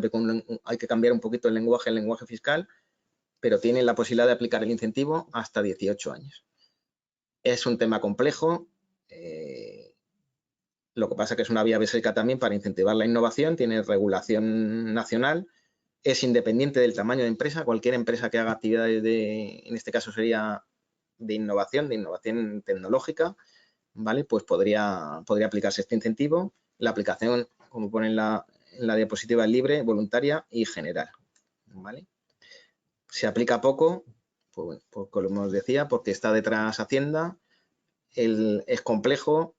un poquito el lenguaje fiscal, pero tienen la posibilidad de aplicar el incentivo hasta 18 años. Es un tema complejo, lo que pasa es que es una vía básica también para incentivar la innovación, tiene regulación nacional, es independiente del tamaño de empresa, cualquier empresa que haga actividades en este caso sería de innovación tecnológica, ¿vale? Pues podría aplicarse este incentivo. La aplicación, como pone en la diapositiva, es libre, voluntaria y general, ¿vale? Se aplica poco, pues bueno, pues como os decía, porque está detrás Hacienda, es complejo,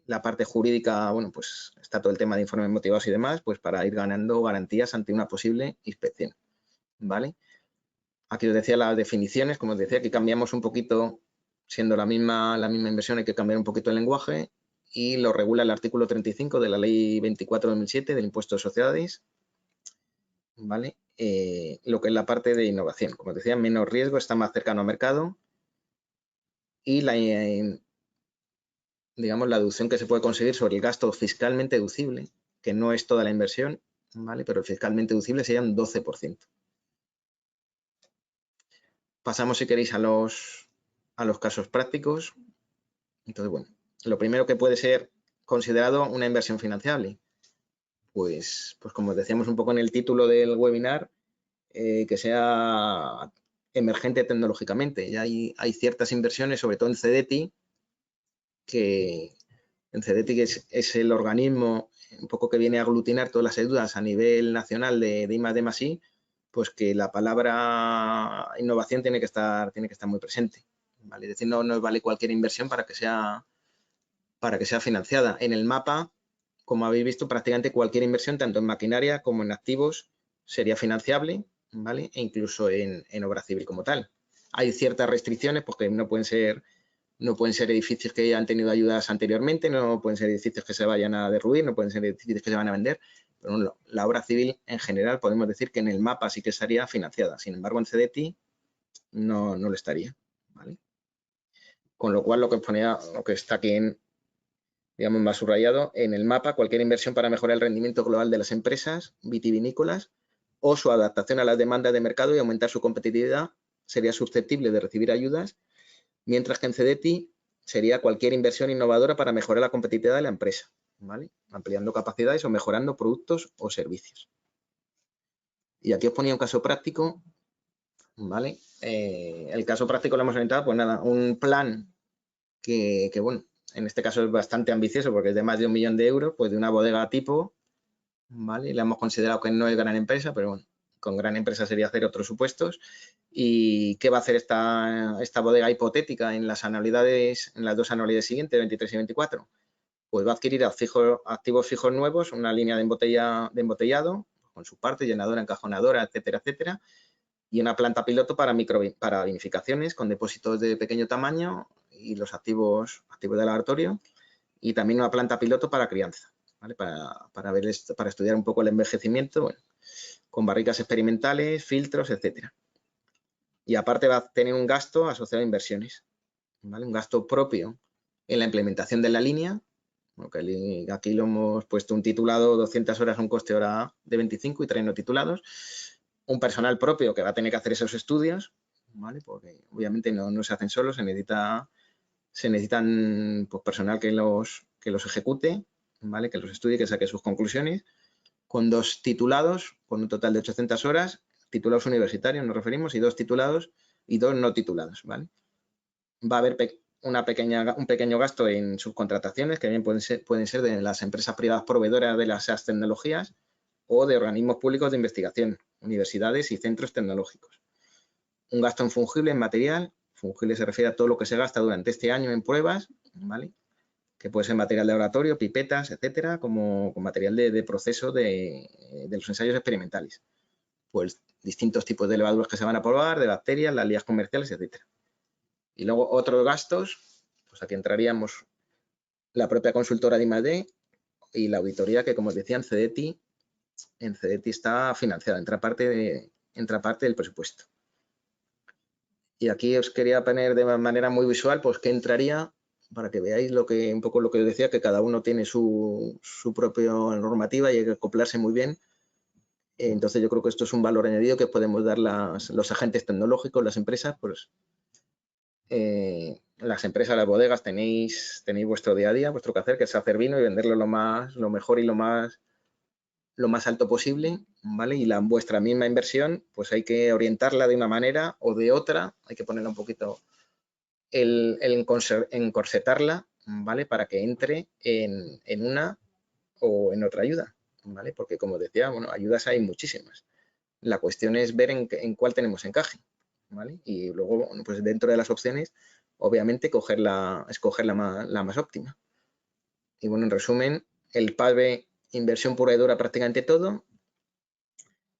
la parte jurídica, bueno, pues está todo el tema de informes motivados y demás, pues para ir ganando garantías ante una posible inspección, ¿vale? Aquí os decía las definiciones, como os decía, aquí cambiamos un poquito, siendo la misma inversión, hay que cambiar un poquito el lenguaje, y lo regula el artículo 35 de la ley 24/2007 del impuesto de sociedades, ¿vale? Lo que es la parte de innovación, como os decía, menos riesgo, está más cercano al mercado, y digamos, la deducción que se puede conseguir sobre el gasto fiscalmente deducible, que no es toda la inversión, ¿vale? Pero el fiscalmente deducible sería un 12%. Pasamos, si queréis, a los casos prácticos. Entonces, bueno, lo primero que puede ser considerado una inversión financiable, pues como decíamos un poco en el título del webinar, que sea emergente tecnológicamente. Ya hay ciertas inversiones, sobre todo en CEDETI, que es el organismo un poco que viene a aglutinar todas las ayudas a nivel nacional de I+D+I, pues que la palabra innovación tiene que estar muy presente, ¿vale? Es decir, no vale cualquier inversión para que sea financiada. En el mapa, como habéis visto, prácticamente cualquier inversión, tanto en maquinaria como en activos, sería financiable, ¿vale? E incluso en obra civil como tal. Hay ciertas restricciones porque no pueden ser edificios que hayan tenido ayudas anteriormente, no pueden ser edificios que se vayan a derruir, no pueden ser edificios que se van a vender, pero bueno, la obra civil en general podemos decir que en el mapa sí que estaría financiada, sin embargo en CEDETI no lo estaría, ¿vale? Con lo cual lo que está aquí digamos más subrayado, en el mapa, cualquier inversión para mejorar el rendimiento global de las empresas vitivinícolas o su adaptación a las demandas de mercado y aumentar su competitividad sería susceptible de recibir ayudas, mientras que en CEDETI sería cualquier inversión innovadora para mejorar la competitividad de la empresa, ¿vale? Ampliando capacidades o mejorando productos o servicios. Y aquí os ponía un caso práctico ¿vale? El caso práctico lo hemos orientado, pues nada, un plan que, bueno, en este caso es bastante ambicioso porque es de más de 1 millón de euros, pues de una bodega tipo, ¿vale? Le hemos considerado que no es gran empresa, pero bueno, con gran empresa sería hacer otros supuestos. ¿Y qué va a hacer esta bodega hipotética en las anualidades, en las 2 anualidades siguientes, 23 y 24? Pues va a adquirir activos fijos nuevos, una línea de embotellado, con su parte, llenadora, encajonadora, etcétera, etcétera, y una planta piloto para vinificaciones con depósitos de pequeño tamaño y los activos de laboratorio, y también una planta piloto para crianza, ¿vale? Para estudiar un poco el envejecimiento, bueno, con barricas experimentales, filtros, etcétera. Y aparte va a tener un gasto asociado a inversiones, ¿vale? Un gasto propio en la implementación de la línea. Aquí lo hemos puesto un titulado 200 horas a un coste hora de 25 y 3 no titulados. Un personal propio que va a tener que hacer esos estudios, ¿vale? Porque obviamente no se hacen solos, se necesitan pues, personal que los ejecute, ¿vale? Que los estudie, que saque sus conclusiones, con 2 titulados, con un total de 800 horas, titulados universitarios nos referimos, y 2 titulados y 2 no titulados, ¿vale? Va a haber un pequeño gasto en subcontrataciones, que bien pueden ser de las empresas privadas proveedoras de esas tecnologías o de organismos públicos de investigación, universidades y centros tecnológicos. Un gasto en fungible, en material. Fungible se refiere a todo lo que se gasta durante este año en pruebas, ¿vale? Que puede ser material de laboratorio, pipetas, etcétera, como material de proceso de los ensayos experimentales. Pues distintos tipos de levaduras que se van a probar, de bacterias, las lías comerciales, etcétera. Y luego otros gastos, pues aquí entraríamos la propia consultora de I+D y la auditoría que, como os decía, en CDTI está financiada, entra parte del presupuesto. Y aquí os quería poner de manera muy visual, pues qué entraría, para que veáis un poco lo que os decía, que cada uno tiene su propia normativa y hay que acoplarse muy bien. Entonces yo creo que esto es un valor añadido que podemos dar los agentes tecnológicos, las empresas, pues las empresas, las bodegas, tenéis vuestro día a día, vuestro quehacer, que es hacer vino y venderlo lo mejor y lo más alto posible, ¿vale? Y vuestra misma inversión, pues hay que orientarla de una manera o de otra, hay que ponerla un poquito, encorsetarla, ¿vale? Para que entre en una o en otra ayuda, ¿vale? Porque como decía, bueno, ayudas hay muchísimas. La cuestión es ver en cuál tenemos encaje, ¿vale? Y luego, bueno, pues dentro de las opciones, obviamente, escoger la más óptima. Y bueno, en resumen, el PADVE, inversión pura y dura prácticamente todo,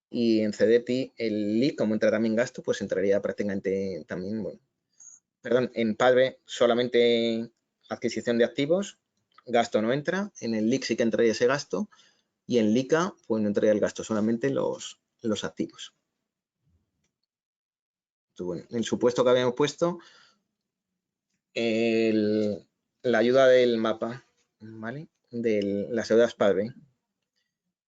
y en CDTI el LIC, como entra también gasto, pues entraría prácticamente también, bueno, perdón, en PADVE solamente adquisición de activos, gasto no entra, en el LIC sí que entraría ese gasto, y en LICA pues no entraría el gasto, solamente los activos. Entonces, bueno, el supuesto que habíamos puesto, la ayuda del mapa, ¿vale? De las ayudas PADVE.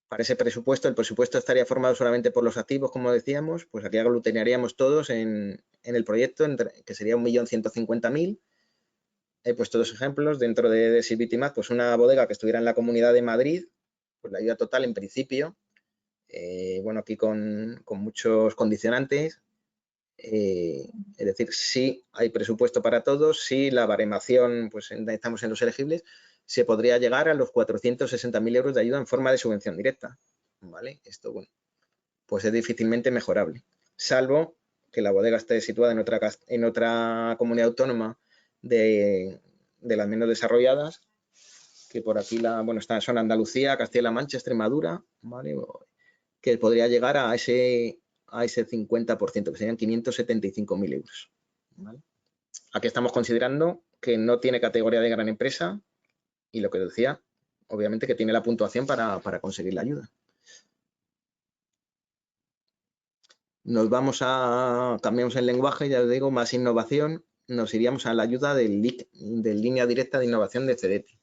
Para ese presupuesto, el presupuesto estaría formado solamente por los activos, como decíamos, pues aquí aglutinaríamos todos en el proyecto, que sería 1.150.000. He puesto 2 ejemplos. Dentro de Civitimat, pues una bodega que estuviera en la Comunidad de Madrid, pues la ayuda total en principio, bueno, aquí con muchos condicionantes, es decir, sí hay presupuesto para todos, sí la baremación, pues estamos en los elegibles, se podría llegar a los 460.000 euros de ayuda en forma de subvención directa, ¿vale? Esto, bueno, pues es difícilmente mejorable, salvo que la bodega esté situada en otra comunidad autónoma de las menos desarrolladas, que por aquí son Andalucía, Castilla-La Mancha, Extremadura, ¿vale? Que podría llegar a ese 50%, que serían 575.000 euros, ¿vale? Aquí estamos considerando que no tiene categoría de gran empresa y lo que decía, obviamente que tiene la puntuación para conseguir la ayuda. Cambiamos el lenguaje, ya os digo, más innovación, nos iríamos a la ayuda del LIC, de línea directa de innovación de CDTI.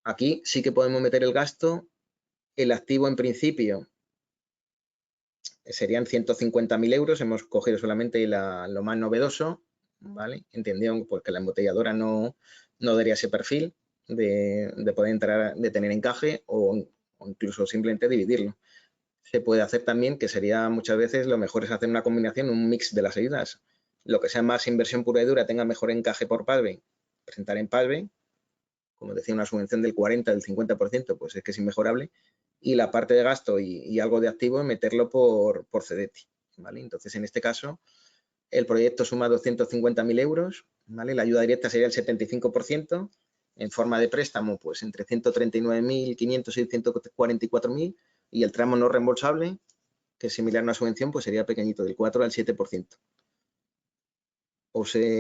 Aquí sí que podemos meter el gasto, el activo en principio serían 150.000 euros, hemos cogido solamente lo más novedoso, ¿vale? Entendiendo porque la embotelladora no daría ese perfil de poder entrar, de tener encaje o incluso simplemente dividirlo. se puede hacer también, que sería muchas veces lo mejor es hacer una combinación, un mix de las ayudas. Lo que sea más inversión pura y dura, tenga mejor encaje por PASBE, presentar en PASBE, como decía, una subvención del 40, del 50%, pues es que es inmejorable. Y la parte de gasto y algo de activo, meterlo por CEDETI, ¿vale? Entonces, en este caso, el proyecto suma 250.000 euros, ¿vale? La ayuda directa sería el 75%, en forma de préstamo, pues entre 139.500 y 144.000, y el tramo no reembolsable, que es similar a una subvención, pues sería pequeñito, del 4 al 7%.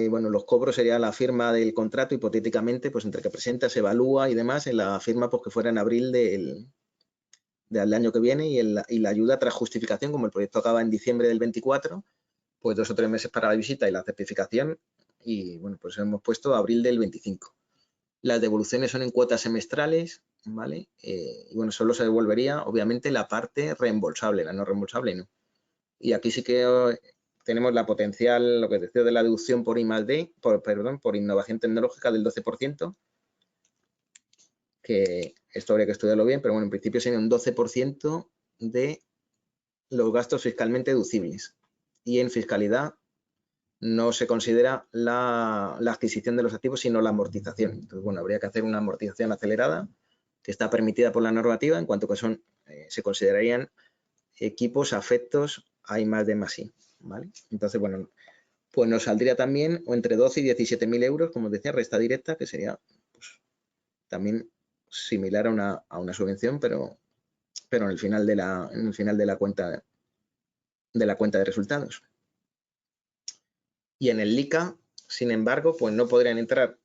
Bueno, los cobros sería la firma del contrato, hipotéticamente, pues entre que presenta, se evalúa y demás, en la firma pues que fuera en abril del año que viene, y la ayuda tras justificación, como el proyecto acaba en diciembre del 24, pues 2 o 3 meses para la visita y la certificación, y bueno, pues hemos puesto abril del 25. Las devoluciones son en cuotas semestrales, ¿vale? Y bueno, solo se devolvería, obviamente, la parte reembolsable, la no reembolsable no. Y aquí sí que tenemos la potencial, lo que decía de la deducción por I+D, por innovación tecnológica del 12%, que esto habría que estudiarlo bien, pero bueno, en principio sería un 12% de los gastos fiscalmente deducibles. Y en fiscalidad no se considera la adquisición de los activos, sino la amortización. Entonces, bueno, habría que hacer una amortización acelerada, que está permitida por la normativa, en cuanto que se considerarían equipos afectos a I+D+I, ¿vale? Entonces, bueno, pues nos saldría también entre 12 y 17.000 euros, como os decía, resta directa, que sería pues, también similar a una subvención, pero en el final de la cuenta de resultados. Y en el LICA, sin embargo, pues no podrían entrar,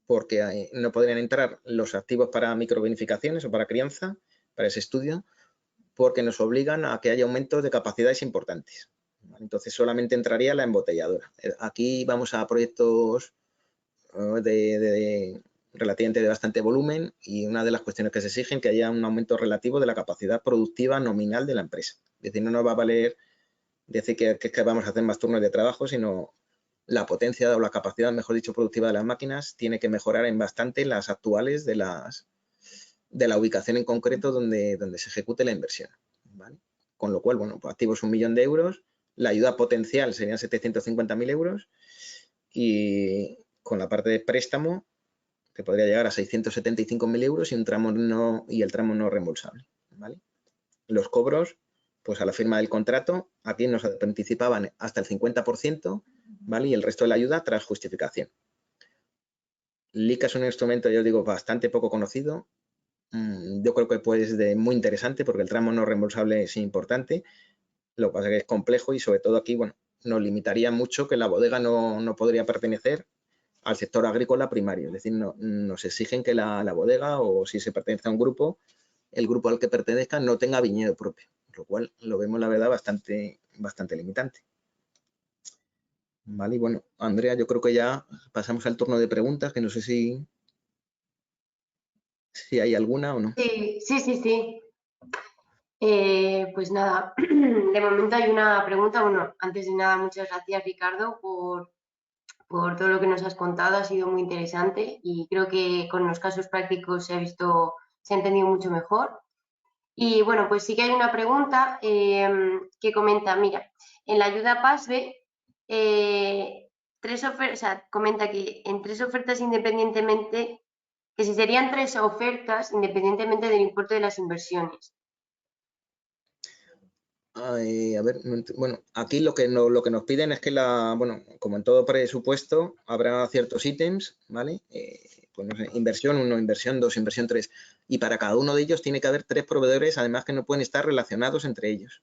porque no podrían entrar los activos para microbonificaciones o para crianza, para ese estudio, porque nos obligan a que haya aumentos de capacidades importantes. Entonces solamente entraría la embotelladora. Aquí vamos a proyectos relativamente de bastante volumen, y una de las cuestiones que se exigen es que haya un aumento relativo de la capacidad productiva nominal de la empresa. Es decir, no nos va a valer decir que vamos a hacer más turnos de trabajo, sino la potencia o la capacidad, mejor dicho, productiva de las máquinas tiene que mejorar en bastante las actuales de la ubicación en concreto donde se ejecute la inversión, ¿vale? Con lo cual, bueno, pues activos 1 millón de euros, la ayuda potencial serían 750.000 euros, y con la parte de préstamo que podría llegar a 675.000 euros, y el tramo no reembolsable, ¿vale? Los cobros, pues a la firma del contrato, aquí nos participaban hasta el 50%, ¿vale? Y el resto de la ayuda tras justificación. LICA es un instrumento, yo digo, bastante poco conocido. Yo creo que puede ser muy interesante, porque el tramo no reembolsable es importante. Lo que pasa es que es complejo, y sobre todo aquí, bueno, nos limitaría mucho que la bodega no podría pertenecer al sector agrícola primario. Es decir, nos exigen que la bodega, o si se pertenece a un grupo, el grupo al que pertenezca no tenga viñedo propio, lo cual lo vemos, la verdad, bastante limitante. Vale, y bueno, Andrea, yo creo que ya pasamos al turno de preguntas, que no sé si hay alguna o no. Sí. Pues nada, de momento hay una pregunta. Bueno, antes de nada, muchas gracias, Ricardo, por todo lo que nos has contado. Ha sido muy interesante y creo que con los casos prácticos se ha entendido mucho mejor. Y bueno, pues sí que hay una pregunta que comenta, mira, en la ayuda PASBE, comenta que en 3 ofertas independientemente, que si serían 3 ofertas independientemente del importe de las inversiones. A ver, bueno, aquí lo que nos piden es que bueno, como en todo presupuesto, habrá ciertos ítems, ¿vale? Pues no sé, inversión 1, inversión 2, inversión 3, y para cada uno de ellos tiene que haber 3 proveedores, además, que no pueden estar relacionados entre ellos,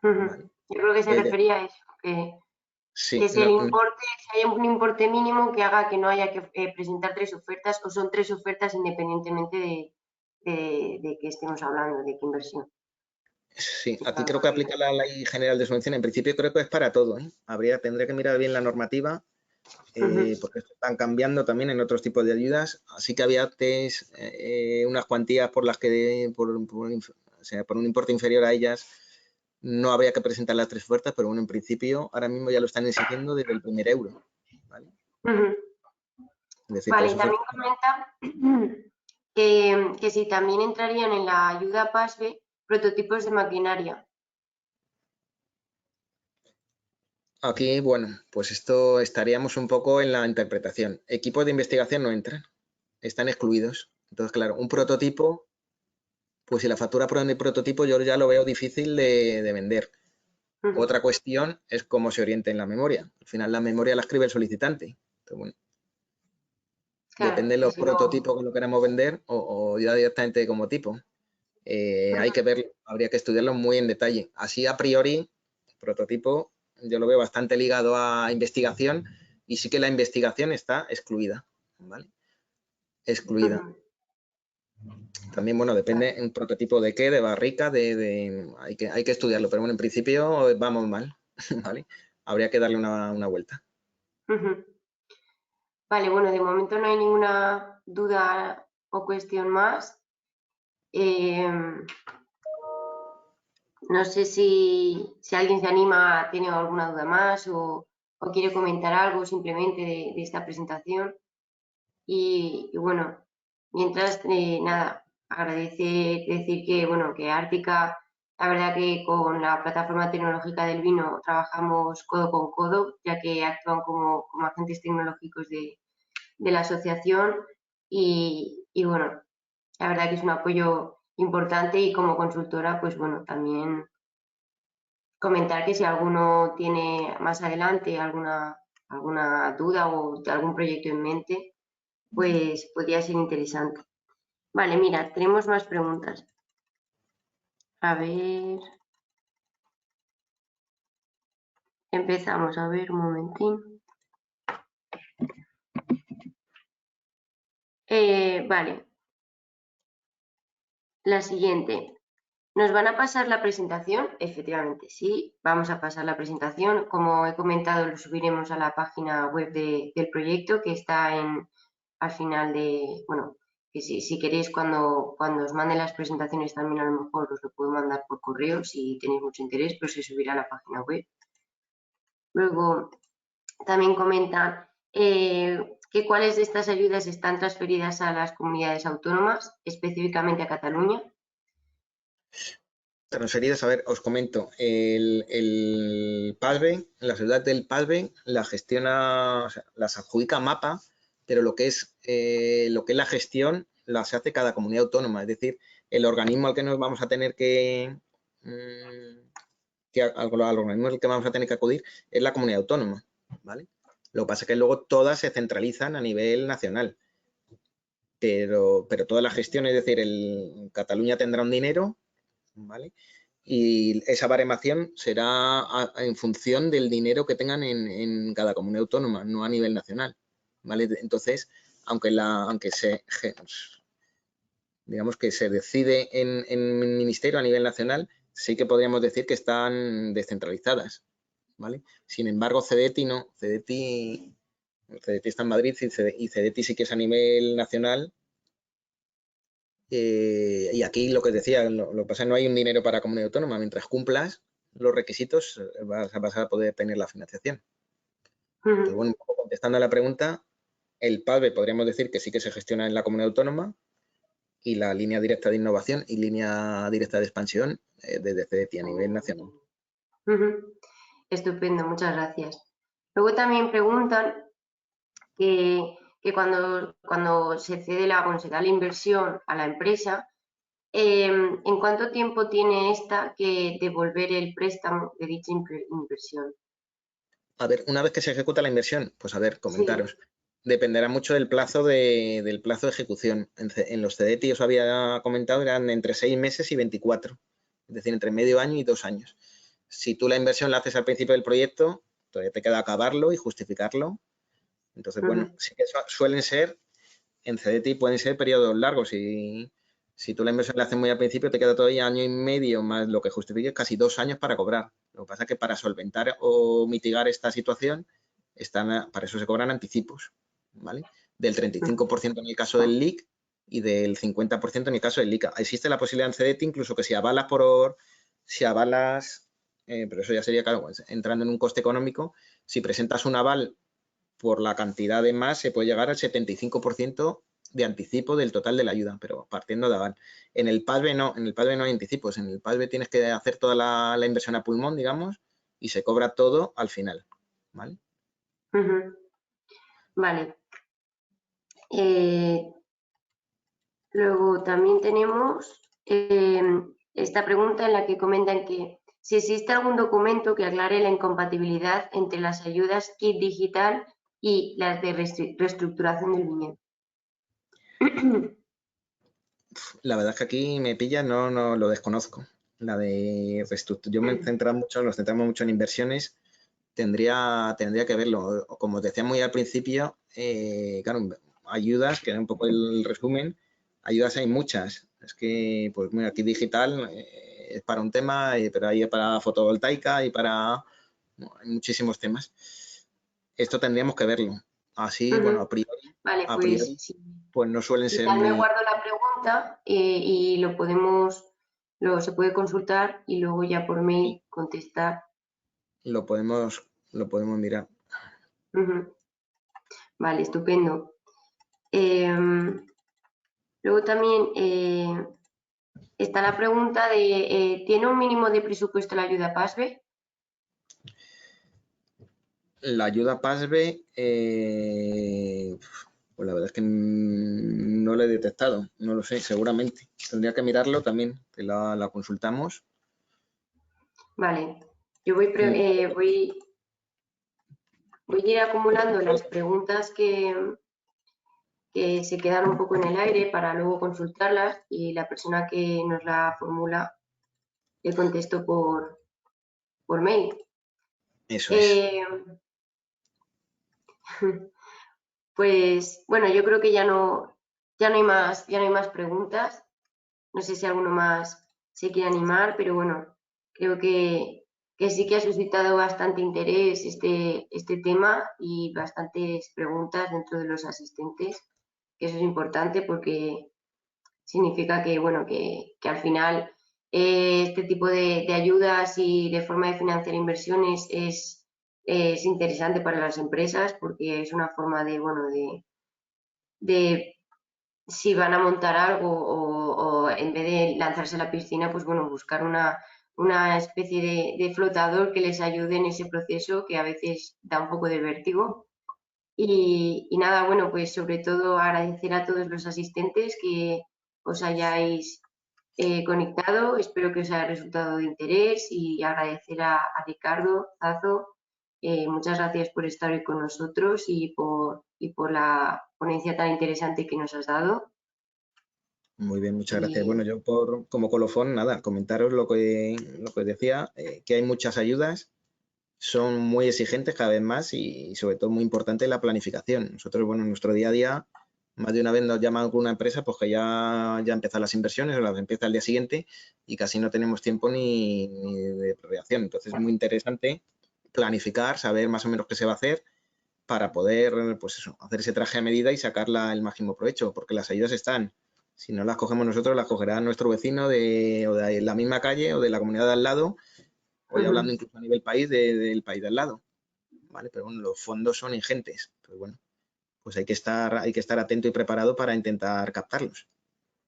¿vale? Yo creo que se refería a eso, Sí, que si hay un importe mínimo que haga que no haya que presentar 3 ofertas, o son 3 ofertas independientemente de qué estemos hablando, de qué inversión. Sí, aquí creo que aplica la Ley General de Subvención. En principio creo que es para todo, ¿eh? Tendría que mirar bien la normativa, porque están cambiando también en otros tipos de ayudas. Así que había antes unas cuantías por las que, por un importe inferior a ellas, no habría que presentar las 3 ofertas, pero bueno, en principio ahora mismo ya lo están exigiendo desde el primer euro, ¿vale? Es decir, Vale, y también comenta que si también entrarían en la ayuda PASBE prototipos de maquinaria. Aquí, bueno, pues esto estaríamos un poco en la interpretación. Equipos de investigación no entran, están excluidos. Entonces, claro, un prototipo, pues si la factura por el prototipo yo ya lo veo difícil de vender. Otra cuestión es cómo se oriente en la memoria. Al final la memoria la escribe el solicitante. Entonces, bueno, Claro, depende de y los si no, prototipos que lo queramos vender o ya directamente como tipo. Hay que verlo, habría que estudiarlo muy en detalle. Así a priori, prototipo yo lo veo bastante ligado a investigación y sí que la investigación está excluida, ¿vale? Excluida. También, bueno, depende un prototipo de qué, de barrica, hay que estudiarlo, pero bueno, en principio vamos mal, ¿vale? Habría que darle una vuelta. Vale, bueno, de momento no hay ninguna duda o cuestión más. No sé si alguien se anima, tiene alguna duda más o quiere comentar algo simplemente de esta presentación. Y bueno, mientras, nada, decir que, bueno, que Ártica, la verdad que con la plataforma tecnológica del vino trabajamos codo con codo, ya que actúan como agentes tecnológicos de la asociación y bueno, la verdad que es un apoyo importante y como consultora, pues bueno, también comentar que si alguno tiene más adelante alguna duda o algún proyecto en mente, pues podría ser interesante. Vale, mira, tenemos más preguntas. A ver. Empezamos, a ver, un momentín. Vale. La siguiente. ¿Nos van a pasar la presentación? Efectivamente, sí, vamos a pasar la presentación. Como he comentado, lo subiremos a la página web del proyecto que está al final de, bueno, que si queréis cuando os manden las presentaciones también a lo mejor os lo puedo mandar por correo si tenéis mucho interés, pero se subirá a la página web. Luego, también comentan que cuáles de estas ayudas están transferidas a las comunidades autónomas, específicamente a Cataluña. Transferidas, a ver, os comento, el PASBE, la ciudad del PASBE la gestiona, o sea, las adjudica MAPA, pero lo que es la gestión la se hace cada comunidad autónoma, es decir, el organismo al que nos vamos a tener al organismo al que vamos a tener que acudir es la comunidad autónoma, ¿vale? Lo que pasa es que luego todas se centralizan a nivel nacional, pero toda la gestión, es decir, Cataluña tendrá un dinero, ¿vale? Y esa baremación será en función del dinero que tengan en cada comunidad autónoma, no a nivel nacional, ¿vale? Entonces, digamos que se decide en el ministerio a nivel nacional, sí que podríamos decir que están descentralizadas, ¿vale? Sin embargo, CEDETI no, CEDETI está en Madrid y CEDETI sí que es a nivel nacional. Y aquí lo que decía, lo que pasa es que no hay un dinero para comunidad autónoma. Mientras cumplas los requisitos, vas a poder tener la financiación. Entonces, bueno, un poco contestando a la pregunta, el PASBE podríamos decir que sí que se gestiona en la comunidad autónoma y la línea directa de innovación y línea directa de expansión desde CEDETI a nivel nacional. Estupendo, muchas gracias. Luego también preguntan que cuando se cede se da la inversión a la empresa, ¿en cuánto tiempo tiene esta que devolver el préstamo de dicha inversión? A ver, una vez que se ejecuta la inversión, pues a ver, Sí. comentaros. Dependerá mucho del plazo de ejecución. En los CEDETI os había comentado, eran entre 6 meses y 24, es decir, entre medio año y 2 años. Si tú la inversión la haces al principio del proyecto, todavía te queda acabarlo y justificarlo. Entonces, bueno, sí que suelen ser, en CEDETI pueden ser periodos largos. Si tú la inversión la haces muy al principio, te queda todavía año y medio más lo que justifique, casi 2 años para cobrar. Lo que pasa es que para solventar o mitigar esta situación, para eso se cobran anticipos, ¿vale? Del 35% en el caso del LIC y del 50% en el caso del LICA. Existe la posibilidad en CEDETI incluso que si avalas, pero eso ya sería, claro, entrando en un coste económico, si presentas un aval por la cantidad de más, se puede llegar al 75% de anticipo del total de la ayuda, pero partiendo de aval. En el PASBE no, en el PASBE no hay anticipos, en el PASBE tienes que hacer toda la inversión a pulmón, digamos, y se cobra todo al final, ¿vale? Vale. Luego también tenemos esta pregunta en la que comentan que si existe algún documento que aclare la incompatibilidad entre las ayudas Kit Digital y las de reestructuración del viñedo. La verdad es que aquí me pilla, no lo desconozco. La de yo me he centrado mucho, nos centramos mucho en inversiones, tendría que verlo. Como decía muy al principio, claro, ayudas, que era un poco el resumen, ayudas hay muchas. Es que, pues mira, aquí digital es para un tema, pero hay para fotovoltaica y para hay muchísimos temas. Esto tendríamos que verlo. Así, bueno, Vale, a pues priori, sí. pues no suelen Y ser tal me muy, guardo la pregunta y se puede consultar y luego ya por mail contestar. lo podemos mirar. Vale, estupendo. Luego también está la pregunta de, ¿tiene un mínimo de presupuesto la ayuda PASBE? La ayuda PASBE, pues la verdad es que no la he detectado, no lo sé, seguramente. Tendría que mirarlo también, que la consultamos. Vale, yo voy a ir acumulando las preguntas que se quedan un poco en el aire para luego consultarlas y la persona que nos la formula le contesto por mail. Eso es. Pues bueno, yo creo que ya no hay más preguntas. No sé si alguno más se quiere animar, pero bueno, creo que sí que ha suscitado bastante interés este tema y bastantes preguntas dentro de los asistentes, que eso es importante porque significa que, bueno, que al final este tipo de ayudas y de forma de financiar inversiones es interesante para las empresas porque es una forma de, bueno, de si van a montar algo o en vez de lanzarse a la piscina, pues bueno, buscar una especie de flotador que les ayude en ese proceso que a veces da un poco de vértigo. Y nada, bueno, pues sobre todo agradecer a todos los asistentes que os hayáis conectado. Espero que os haya resultado de interés y agradecer a Ricardo Zazo. Muchas gracias por estar hoy con nosotros y por la ponencia tan interesante que nos has dado. Muy bien, muchas gracias. Bueno, Y yo como colofón, nada, comentaros lo que os decía, que hay muchas ayudas, son muy exigentes cada vez más y sobre todo muy importante la planificación. Nosotros, bueno, en nuestro día a día, más de una vez nos llama alguna empresa pues que ya empiezan las inversiones o las empieza al día siguiente y casi no tenemos tiempo ni de reacción. Entonces es muy interesante planificar, saber más o menos qué se va a hacer para poder, pues eso, hacer ese traje a medida y sacarla el máximo provecho, porque las ayudas están. Si no las cogemos nosotros, las cogerá nuestro vecino o de la misma calle o de la comunidad de al lado, o ya hablando incluso a nivel país, del país de al lado. ¿Vale? Pero bueno, los fondos son ingentes. Entonces, bueno, pues hay que estar atento y preparado para intentar captarlos.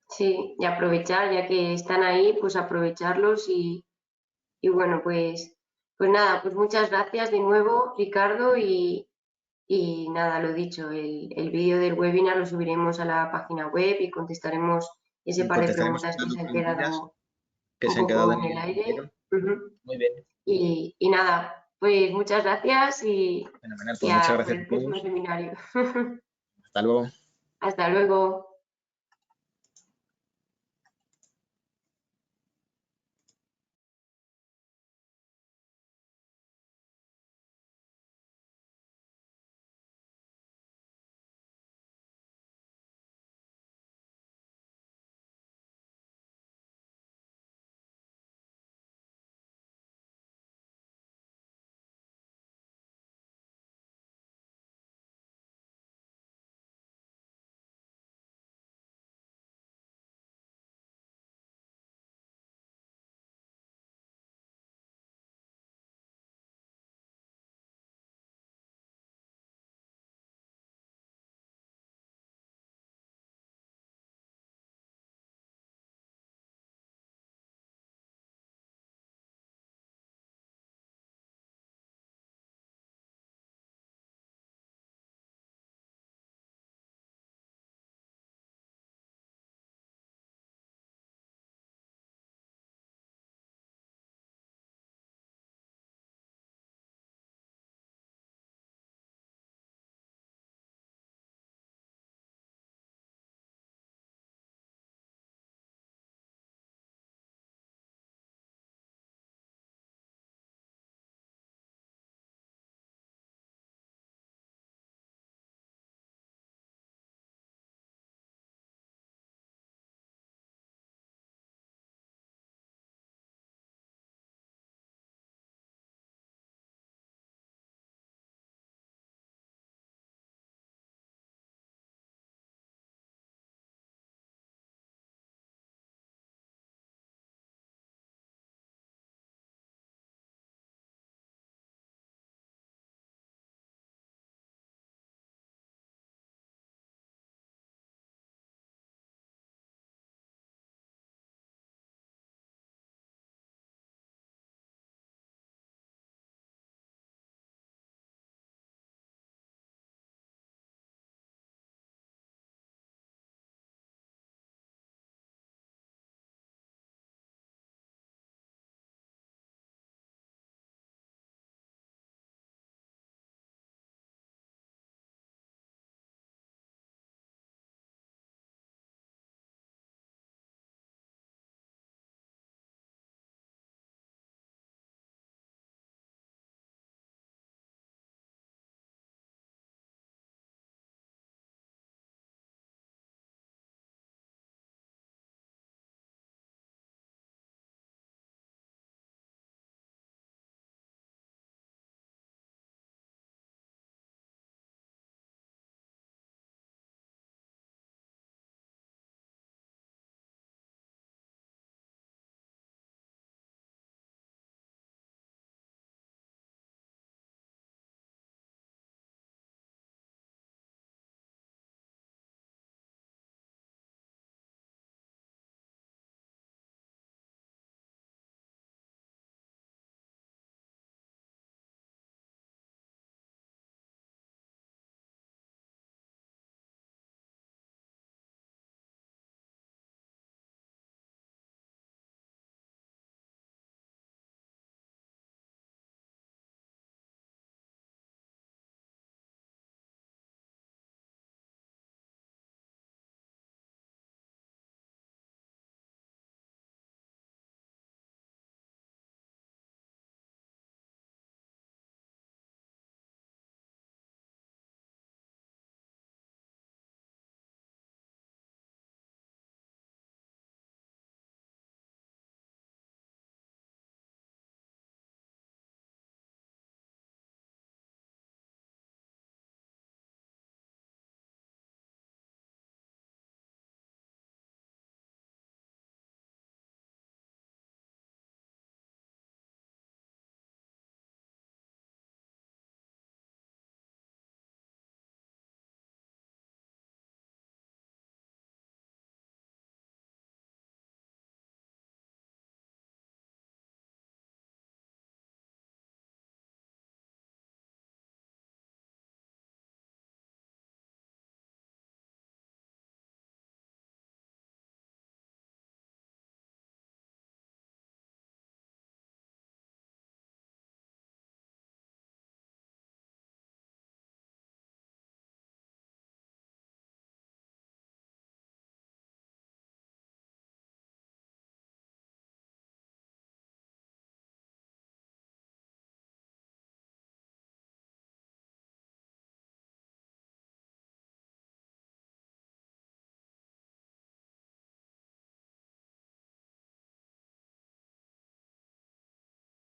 sí, y aprovechar, ya que están ahí, pues aprovecharlos y bueno, pues nada, pues muchas gracias de nuevo, Ricardo, y nada, lo dicho, el vídeo del webinar lo subiremos a la página web y contestaremos ese Y par de contestaremos preguntas que las se han preguntillas quedado que un se han quedado poco en en el el aire. tintero. Muy bien. Y nada, pues muchas gracias Fenomenal. y Pues muchas por gracias el a próximo todos. seminario. Hasta luego. Hasta luego.